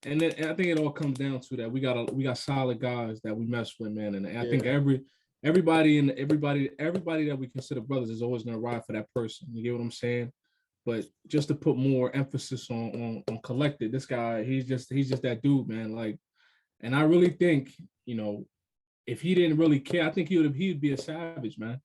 And then I think it all comes down to that we got solid guys that we mess with, man. And I think everybody that we consider brothers is always gonna ride for that person. You get what I'm saying? But just to put more emphasis on collected, this guy, he's just that dude, man. Like, and I really think, you know, if he didn't really care, I think he'd be a savage, man.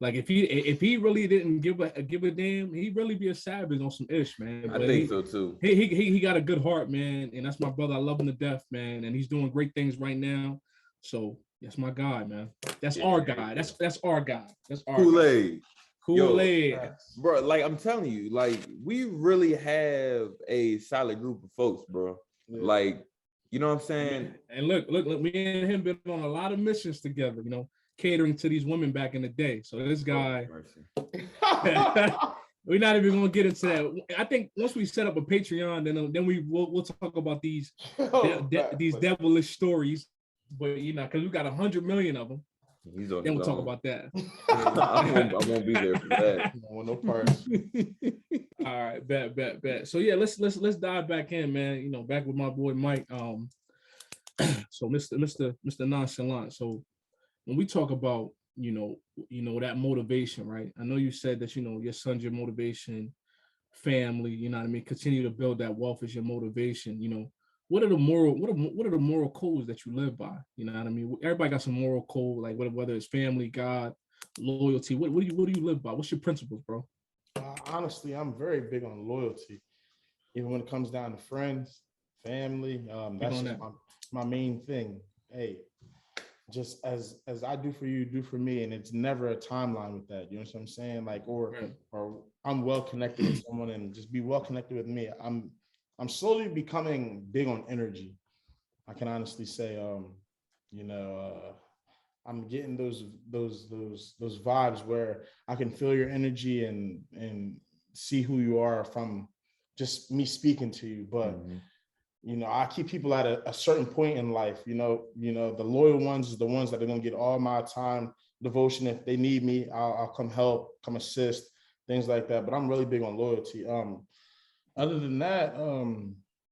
Like if he really didn't give a damn, he'd really be a savage on some ish, man. But I think so too. He got a good heart, man, and that's my brother. I love him to death, man, and he's doing great things right now. So that's my guy, man. That's our guy. That's our guy. That's our Kool-Aid. Kool-Aid, bro. Like I'm telling you, like we really have a solid group of folks, bro. Yeah. Like, you know what I'm saying? And look, me and him been on a lot of missions together, you know, catering to these women back in the day. So this guy, we're not even gonna get into that. I think once we set up a Patreon, then we'll talk about these these devilish stories. But you know, because we got 100 million of them. Then we'll talk about that. I won't be there for that. I don't want no parts. All right, bet. So yeah, let's dive back in, man. You know, back with my boy Mike. So Mr. NonChalant. So when we talk about, you know that motivation, right? I know you said that, you know, your son's your motivation, family, you know what I mean? Continue to build that wealth is your motivation, you know. What are the moral codes that you live by? You know what I mean? Everybody got some moral code, like whether it's family, God, loyalty. What do you live by? What's your principles, bro? Honestly, I'm very big on loyalty. Even when it comes down to friends, family, that's just my main thing. Hey, just as I do for you, do for me, and it's never a timeline with that. You know what I'm saying? Like, or I'm well connected with someone, and just be well connected with me. I'm slowly becoming big on energy. I can honestly say, I'm getting those vibes where I can feel your energy and see who you are from just me speaking to you. But you know, I keep people at a certain point in life. You know, the loyal ones are the ones that are gonna get all my time, devotion. If they need me, I'll come help, come assist, things like that. But I'm really big on loyalty. Other than that,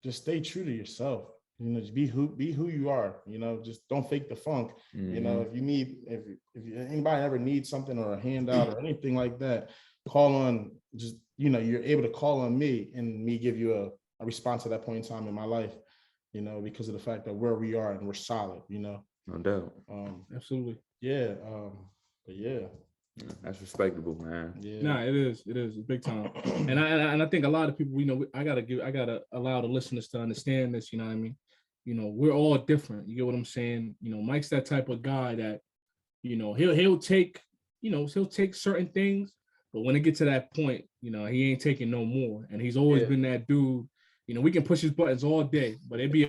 just stay true to yourself. You know, just be who you are. You know, just don't fake the funk. You know, if anybody ever needs something or a handout or anything like that, call on. Just, you know, you're able to call on me and me give you a response at that point in time in my life. You know, because of the fact that where we are and we're solid. You know, no doubt. Absolutely. Yeah. But yeah. That's respectable, man. Yeah. Nah, it is big time. And I think a lot of people, you know, I gotta allow the listeners to understand this. You know what I mean? You know, we're all different. You get what I'm saying? You know, Mike's that type of guy that, you know, he'll take certain things, but when it gets to that point, you know, he ain't taking no more. And he's always been that dude. You know, we can push his buttons all day, but it'd be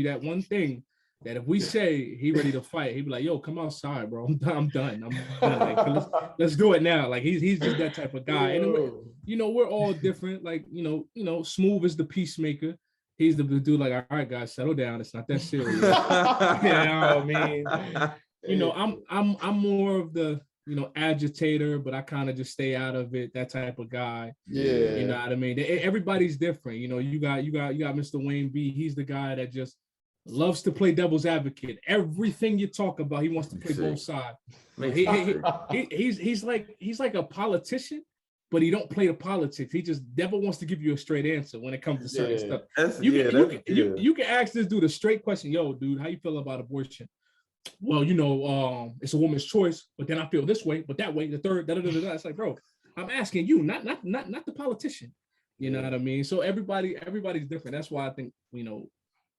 that one thing that if we say he ready to fight, he'd be like, "Yo, come outside, bro. I'm done. Like, let's do it now." Like he's just that type of guy. And you know, we're all different. Like, you know, Smoove is the peacemaker. He's the dude. Like, all right, guys, settle down. It's not that serious. You know what I mean? You know, I'm more of the, you know, agitator, but I kind of just stay out of it. That type of guy. Yeah. You know what I mean? Everybody's different. You know, you got Mr. Wayne B. He's the guy that just loves to play devil's advocate. Everything you talk about, he wants to play both sides. He's like a politician, but he don't play the politics. He just never wants to give you a straight answer when it comes to certain stuff. You can ask this dude a straight question. Yo, dude, how you feel about abortion? Well, you know, it's a woman's choice, but then I feel this way, but that way, the third, It's like, bro, I'm asking you, not the politician. You know what I mean? So everybody's different. That's why I think, you know,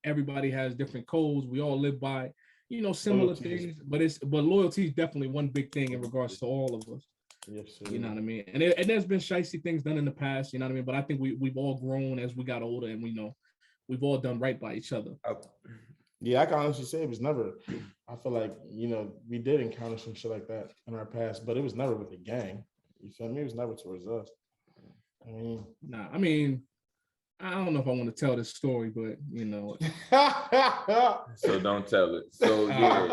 everybody has different codes. We all live by, you know, similar things, but loyalty is definitely one big thing in regards to all of us. Yes, sir. You know what I mean? And there's been shicey things done in the past, you know what I mean? But I think we've all grown as we got older, and we know we've all done right by each other. Yeah, I can honestly say it was never, I feel like, you know, we did encounter some shit like that in our past, but it was never with the gang. You feel me? It was never towards us. I don't know if I want to tell this story, but you know. So don't tell it. So yeah,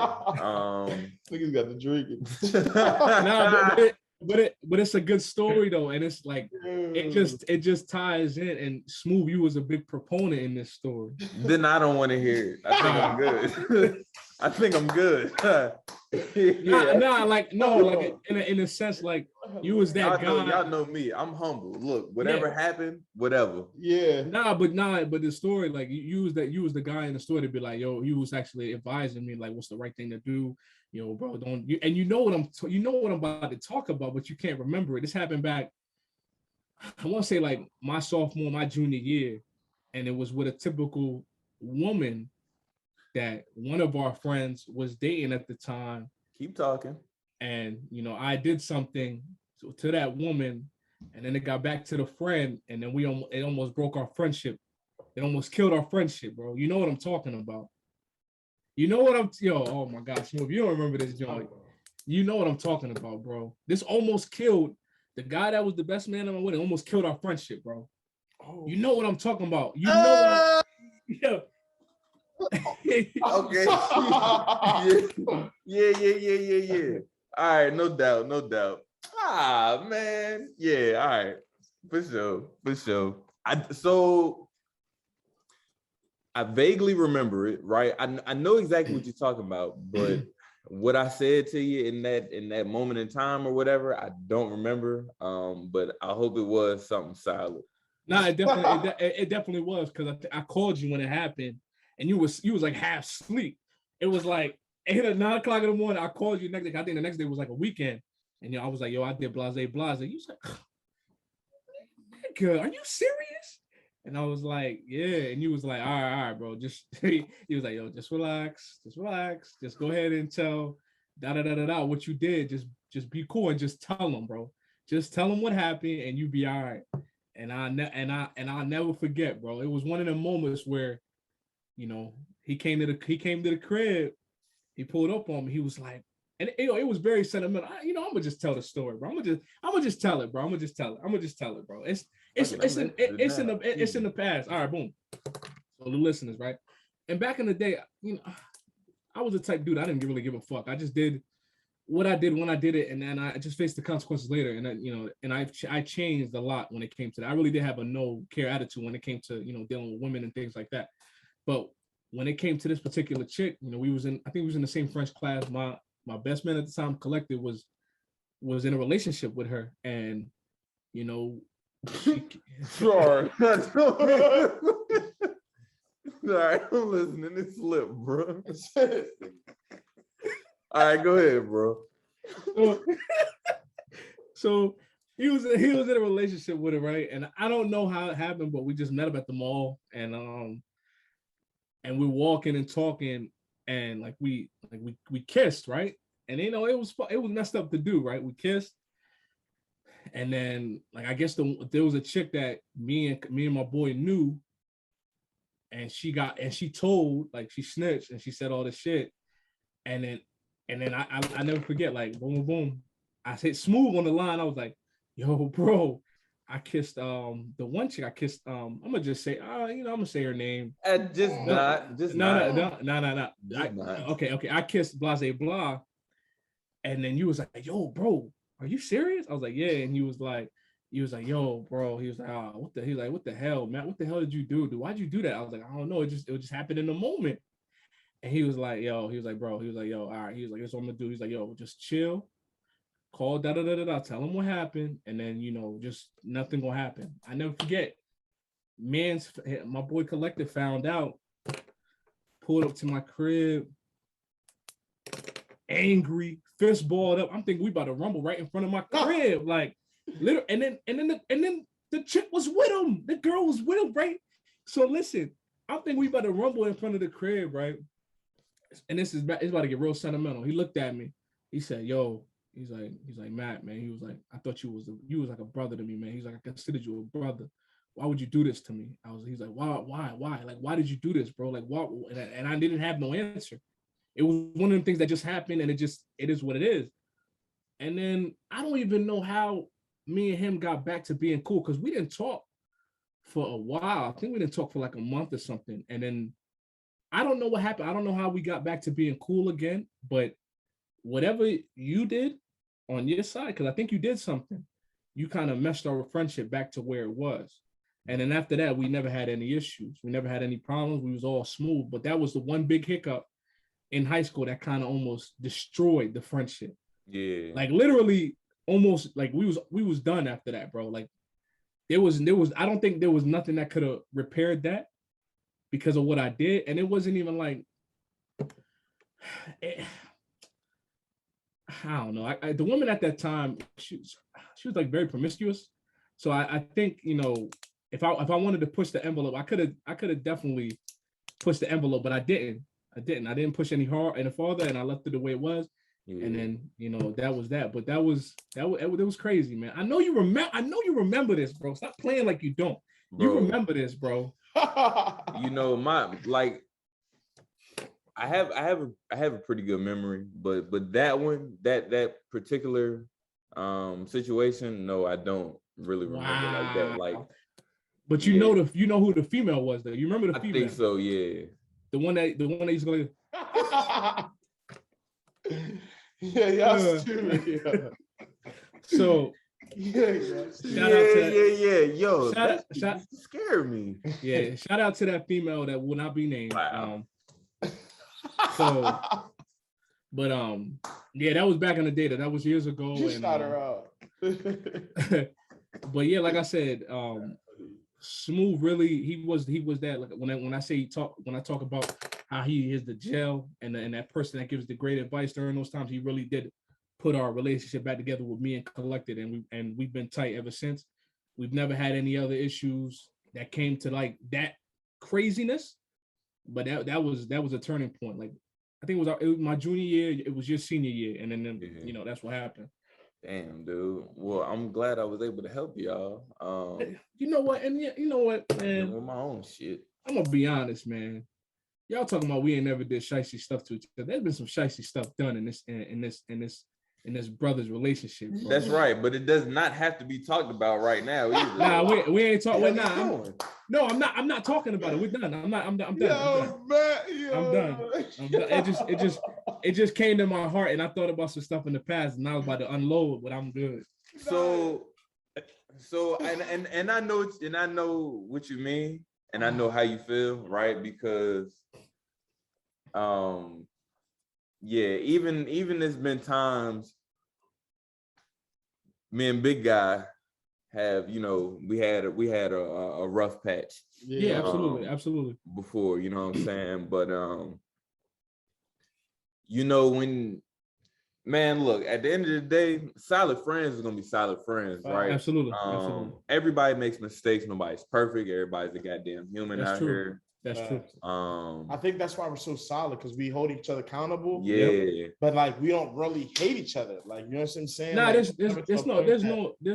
Niggas got the drinking. Nah, but it's a good story though, and it's like it just ties in. And Smoove, you was a big proponent in this story. Then I don't want to hear it. I think I'm good. I think I'm good. Yeah. Like in a sense, like you was that guy. Y'all know me. I'm humble. Look, whatever happened, whatever. Yeah. But the story, like you was the guy in the story to be like, yo, you was actually advising me like what's the right thing to do. You know, bro, don't you? And you know what I'm about to talk about, but you can't remember it. This happened back, I want to say like my sophomore, my junior year, and it was with a typical woman that one of our friends was dating at the time. Keep talking. And you know, I did something to that woman, and then it got back to the friend, and then it almost broke our friendship. It almost killed our friendship, bro. You know what I'm talking about. You know what oh my gosh, if you don't remember this joint, you know what I'm talking about, bro. This almost killed the guy that was the best man in my wedding, almost killed our friendship, bro. Oh. You know what I'm talking about. You know yeah. Okay. Yeah. All right, no doubt. Ah, man. Yeah, all right. For sure. I vaguely remember it, right? I know exactly what you're talking about, but what I said to you in that moment in time or whatever, I don't remember. But I hope it was something solid. Nah, it definitely was, because I called you when it happened, and you was like half asleep. It was like 8 or 9 o'clock in the morning. I called you next day. I think the next day was like a weekend, and I was like, yo, I did blase. You was like, nigga, are you serious? And I was like, yeah. And you was like, all right, bro. Just he was like, yo, just relax. Just go ahead and tell what you did. Just be cool and just tell them, bro. Just tell them what happened, and you be all right. And I'll never forget, bro. It was one of the moments where, you know, he came to the crib. He pulled up on me. He was like, and it was very sentimental. I'm gonna just tell the story, bro. I'm gonna just tell it, bro. I'm gonna just tell it, bro. It's in the past. All right, boom. So the listeners, right? And back in the day, you know, I was the type dude, I didn't really give a fuck. I just did what I did when I did it, and then I just faced the consequences later. And then, you know, and I changed a lot when it came to that. I really did have a no care attitude when it came to, you know, dealing with women and things like that. But when it came to this particular chick, you know, I think we was in the same French class. My best man at the time, Collective, was in a relationship with her, and you know, sorry. Sorry, I'm listening. It slipped, bro. All right, go ahead, bro. So he was in a relationship with her, right? And I don't know how it happened, but we just met up at the mall, and we're walking and talking, and like we kissed, right? And you know, it was messed up to do, right? We kissed, and then like I guess there was a chick that me and my boy knew, and she told, like, she snitched and she said all this shit, and then I never forget, like, boom, boom, boom. I said Smoove on the line. I was like, yo, bro, I kissed the one chick I kissed. I'm gonna just say, I'm gonna say her name. No. Okay. I kissed Blase Blah, and then you was like, yo, bro, are you serious? I was like, yeah. And he was like, yo, bro. He was like, what the hell, man? What the hell did you do? Why'd you do that? I was like, I don't know. It just happened in the moment. And he was like, yo, bro. He was like, yo, all right. He was like, that's what I'm gonna do. He's like, yo, just chill. Call tell him what happened, and then, you know, just nothing gonna happen. I never forget. My boy Collective found out, pulled up to my crib, angry, fist balled up. I'm thinking we about to rumble right in front of my crib, like, little. And then the chick was with him. The girl was with him, right? So listen, I'm thinking we about to rumble in front of the crib, right? And it's about to get real sentimental. He looked at me. He said, yo. He's like, Matt, man. He was like, I thought you was like a brother to me, man. He's like, I considered you a brother. Why would you do this to me? He's like, why? Like, why did you do this, bro? Like, what? And I didn't have no answer. It was one of them things that just happened, and it is what it is. And then I don't even know how me and him got back to being cool, because we didn't talk for a while. I think we didn't talk for like a month or something. And then I don't know what happened. I don't know how we got back to being cool again, but whatever you did on your side, because I think you did something, you kind of messed our friendship back to where it was. And then after that, we never had any issues. We never had any problems. We was all smooth. But that was the one big hiccup in high school that kind of almost destroyed the friendship. Yeah. Like literally almost like we was done after that, bro. Like there was I don't think there was nothing that could have repaired that because of what I did. And it wasn't even like I don't know. The woman at that time, she was like very promiscuous. So I think, you know, if I wanted to push the envelope, I could have definitely pushed the envelope, but I didn't. I didn't push any farther, and I left it the way it was. Yeah. And then, you know, that was that. But it was crazy, man. I know you remember this, bro. Stop playing like you don't. Bro. You remember this, bro. You know, I have a pretty good memory, but that one, that particular situation, no, I don't really remember like that. Like, but you know who the female was though. You remember the female? I think so, yeah. The one that used to go. Yeah, y'all stupid. Yeah. So yo, that scared me. Yeah, shout out to that female that will not be named. Wow. But yeah, that was back in the day. That was years ago. You shot her out. But yeah, like I said, Smoove really he was that. Like when I talk about how he is the gel and that person that gives the great advice during those times, he really did put our relationship back together with me and Collected, and we've been tight ever since. We've never had any other issues that came to like that craziness, but that was a turning point. Like I think it was my junior year, it was your senior year, and then you know that's what happened. Damn, dude. Well, I'm glad I was able to help y'all. You know what, man. With my own shit. I'm gonna be honest, man. Y'all talking about we ain't never did shicey stuff to each other. There's been some shicey stuff done in this brother's relationship. Bro. That's right, but it does not have to be talked about right now either. Nah, we ain't talking. No, I'm not talking about it. We're done. I'm done. Yo, man, I'm done. It just came to my heart, and I thought about some stuff in the past, and I was about to unload, but I'm good. So and I know what you mean, and I know how you feel, right? Because yeah, even there's been times me and Big Guy have, you know, we had a rough patch. Yeah, absolutely. Before, you know what I'm saying? But you know, when man, look, at the end of the day, solid friends is gonna be solid friends, right? Absolutely. Everybody makes mistakes, nobody's perfect, everybody's a goddamn human out here. That's true. I think that's why we're so solid, because we hold each other accountable. Yeah. But like we don't really hate each other. Like, you know what I'm saying? Nah, like, there's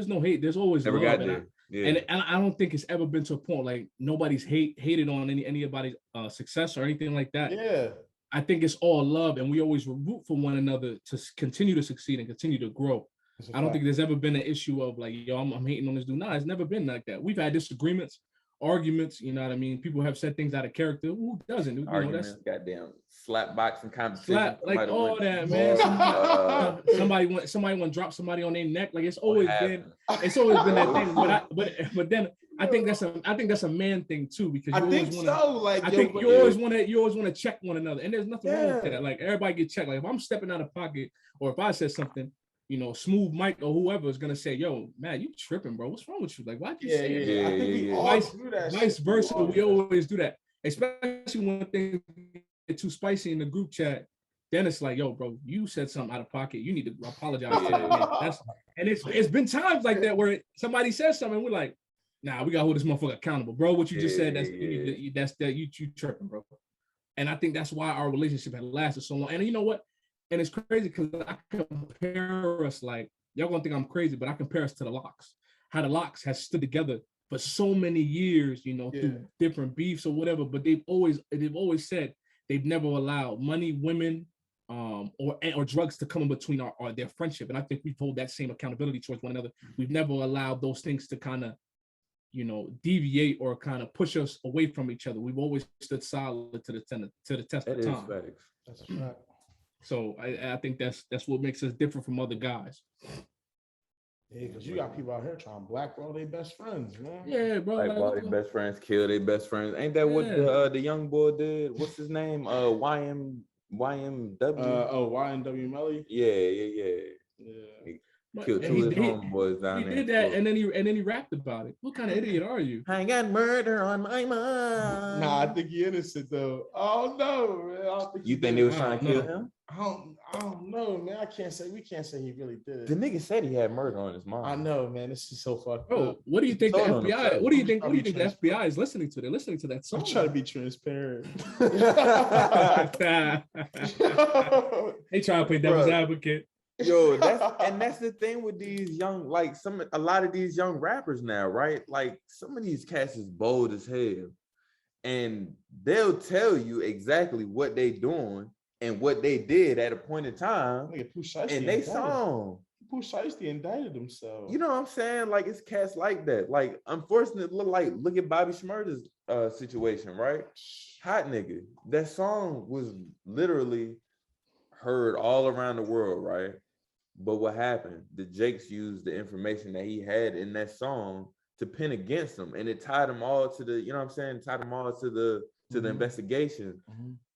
no hate. There's always never love. got there. Yeah. And I don't think it's ever been to a point like nobody's hated on anybody's success or anything like that. Yeah. I think it's all love, and we always root for one another to continue to succeed and continue to grow. I don't think there's ever been an issue of like, yo, I'm hating on this dude. Nah, it's never been like that. We've had disagreements, arguments, you know what I mean? People have said things out of character. Who doesn't? You know, that's goddamn slap boxing competition. Like all that, man. Somebody want to drop somebody on their neck. Like it's always been that thing. But then I think that's a man thing too, because you always want to check one another, and there's nothing wrong with that. Like everybody get checked. Like if I'm stepping out of pocket, or if I said something, you know, Smoove Mike or whoever is gonna say, "Yo, man, you tripping, bro? What's wrong with you? Like, why'd you say that?" I think we all do that. Vice versa, we always do that, especially when things get too spicy in the group chat. Then it's like, "Yo, bro, you said something out of pocket. You need to apologize." And it's been times like that where somebody says something, and we're like, "Nah, we gotta hold this motherfucker accountable, bro. What you just said, you tripping, bro." And I think that's why our relationship had lasted so long. And you know what? And it's crazy because I compare us, like, y'all gonna think I'm crazy, but I compare us to the Locks. How the Locks has stood together for so many years, you know, through different beefs or whatever. But they've always said they've never allowed money, women, or drugs to come in between their friendship. And I think we hold that same accountability towards one another. We've never allowed those things to kind of deviate or kind of push us away from each other. We've always stood solid to the test of time. Facts. That's a fact. So I think that's what makes us different from other guys. Yeah, because you got people out here trying to blackball their best friends, man. Yeah, bro. Blackball their best friends, kill their best friends. Ain't that what the young boy did? What's his name? YMW. YNW Melly. Yeah. He killed two of his homeboys down there. He did that, and then he rapped about it. What kind of idiot are you? I got murder on my mind. Nah, I think he innocent though. Oh no, man. You think they was trying to kill him? I don't know, man. We can't say he really did it. The nigga said he had murder on his mind. I know, man. This is so fucked up. What do you think the FBI? What do you think the FBI is listening to? They're listening to that song. I'm trying to be transparent. They trying to play devil's advocate. Yo, that's the thing with these young, like a lot of these young rappers now, right? Like some of these cats is bold as hell, and they'll tell you exactly what they doing and what they did at a point in time in they song. Pooh Shiesty indicted himself. You know what I'm saying? Like it's cats like that. Like unfortunately, look at Bobby Shmurda's situation, right? Hot nigga. That song was literally heard all around the world, right? But what happened? The Jakes used the information that he had in that song to pin against him, and it tied them all to the, you know what I'm saying? Tied them all to the investigation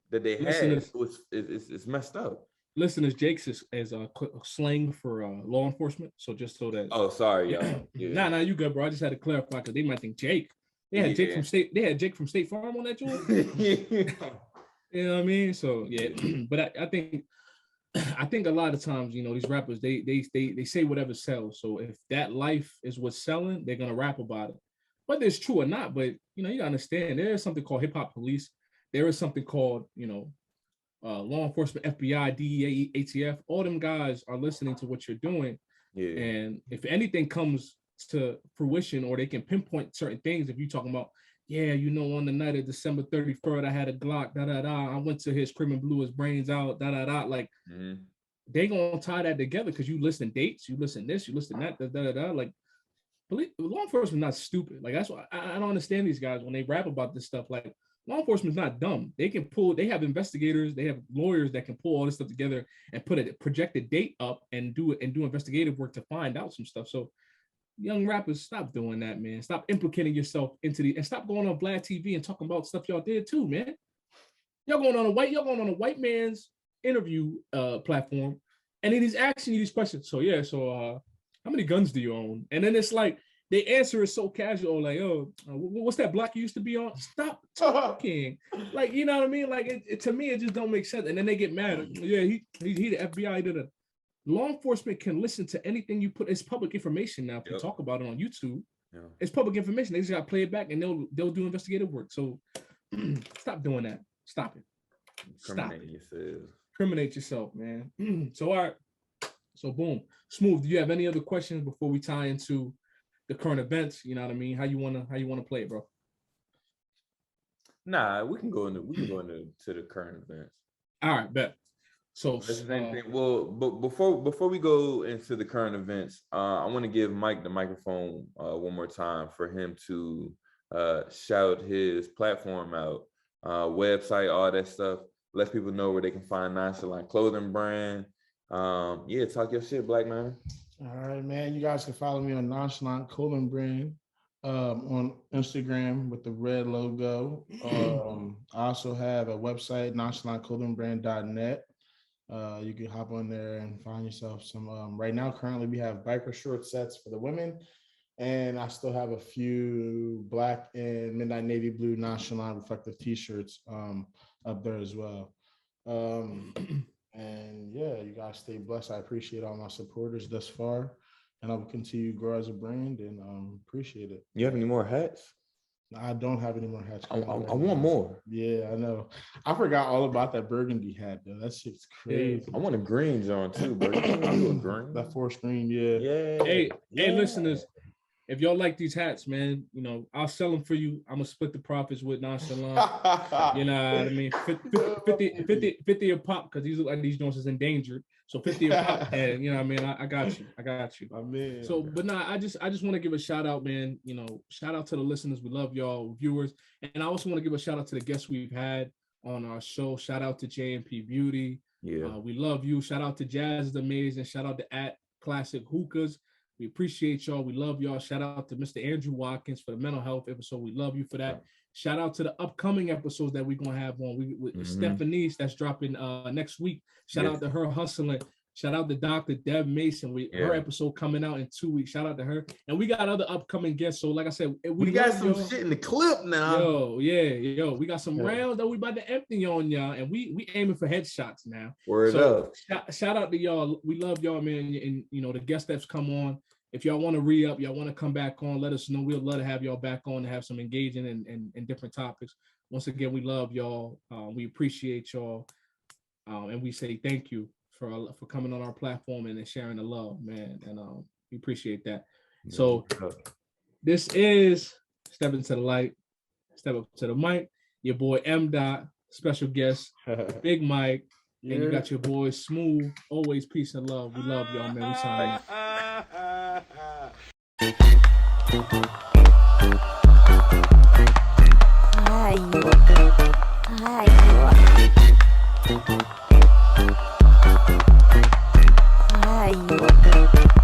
that they had. So it's messed up. Listeners, Jakes is a slang for law enforcement. So just so that. Oh, sorry, y'all. Yeah. Nah, you good, bro. I just had to clarify because they might think Jake. They had Jake from State. They had Jake from State Farm on that joint. You know what I mean? So yeah, but I think a lot of times, these rappers, they say whatever sells. So if that life is what's selling, they're gonna rap about it. Whether it's true or not, but you gotta understand there is something called hip hop police. There is something called, law enforcement, FBI, DEA, ATF. All them guys are listening to what you're doing. Yeah. And if anything comes to fruition or they can pinpoint certain things, if you're talking about, on the night of December 31st, I had a Glock, I went to his crib and blew his brains out, like they gonna tie that together because you listen dates, you listen this, you listen that, like law enforcement not stupid. Like that's why I don't understand these guys when they rap about this stuff. Like law enforcement's not dumb. They have investigators, they have lawyers that can pull all this stuff together and put a projected date up and do investigative work to find out some stuff. So young rappers, stop doing that, man. Stop implicating yourself and stop going on Vlad TV and talking about stuff y'all did too, man. Y'all going on a white man's interview platform, and then he's asking you these questions. So how many guns do you own? And then it's like they answer it so casual, like, what's that block you used to be on? Stop talking. Like, you know what I mean? Like to me, it just don't make sense. And then they get mad. Yeah, he the FBI did a. Law enforcement can listen to anything you put. It's public information now. If you talk about it on YouTube, it's public information. They just got to play it back, and they'll do investigative work. So stop doing that. Stop it. Criminate yourself, man. So all right. So boom. Smoove, do you have any other questions before we tie into the current events? You know what I mean? How you wanna play it, bro? Nah, we can go into the current events. All right, bet. So well, but before we go into the current events, I want to give Mike the microphone one more time for him to shout his platform out, website, all that stuff. Let people know where they can find NonChalant Clothing brand. Talk your shit, black man. All right, man. You guys can follow me on NonChalant Clothing brand on Instagram with the red logo. I also have a website, nonchalantclothingbrand.net. You can hop on there and find yourself some. Right now, currently, we have biker short sets for the women, and I still have a few black and midnight navy blue nonchalant reflective t-shirts up there as well. And you guys stay blessed. I appreciate all my supporters thus far, and I will continue to grow as a brand and appreciate it. You have any more hats? I don't have any more hats. I want more. Yeah, I know. I forgot all about that burgundy hat, though. That shit's crazy. I want a green John too, bro. You a green? That forest green, yeah. Hey, listeners. if y'all like these hats, man, you know, I'll sell them for you. I'm gonna split the profits with NonChalant. You know what I mean? 50 a pop, because these look like these joints is endangered. So 50 a pop, and you know what I mean? I got you. I mean, so, but nah, I just want to give a shout out, man. You know, shout out to the listeners. We love y'all, viewers. And I also want to give a shout out to the guests we've had on our show. Shout out to JMP Beauty. Yeah. We love you. Shout out to Jazz is Amazing. Shout out to @Classic Hookahs. We appreciate y'all. We love y'all. Shout out to Mr. Andrew Watkins for the mental health episode. We love you for that. Shout out to the upcoming episodes that we're gonna have on. With Stephanie, that's dropping next week. Shout out to her hustling. Shout out to Dr. Deb Mason. Her episode coming out in 2 weeks. Shout out to her. And we got other upcoming guests. So like I said, we got some shit in the clip now. We got some rounds that we about to empty on y'all. And we aiming for headshots now. Word up. Shout out to y'all. We love y'all, man. And you know, the guest that's come on. If y'all want to re-up, y'all want to come back on, let us know. We'd love to have y'all back on and have some engaging and different topics. Once again, we love y'all. We appreciate y'all. And we say thank you for coming on our platform and sharing the love, man. And we appreciate that. So this is Step Into the Light, Step Up to the Mic. Your boy M. Special guest, Big Mike. And you got your boy Smoove. Always peace and love. We love y'all, man. We sign out. Hi.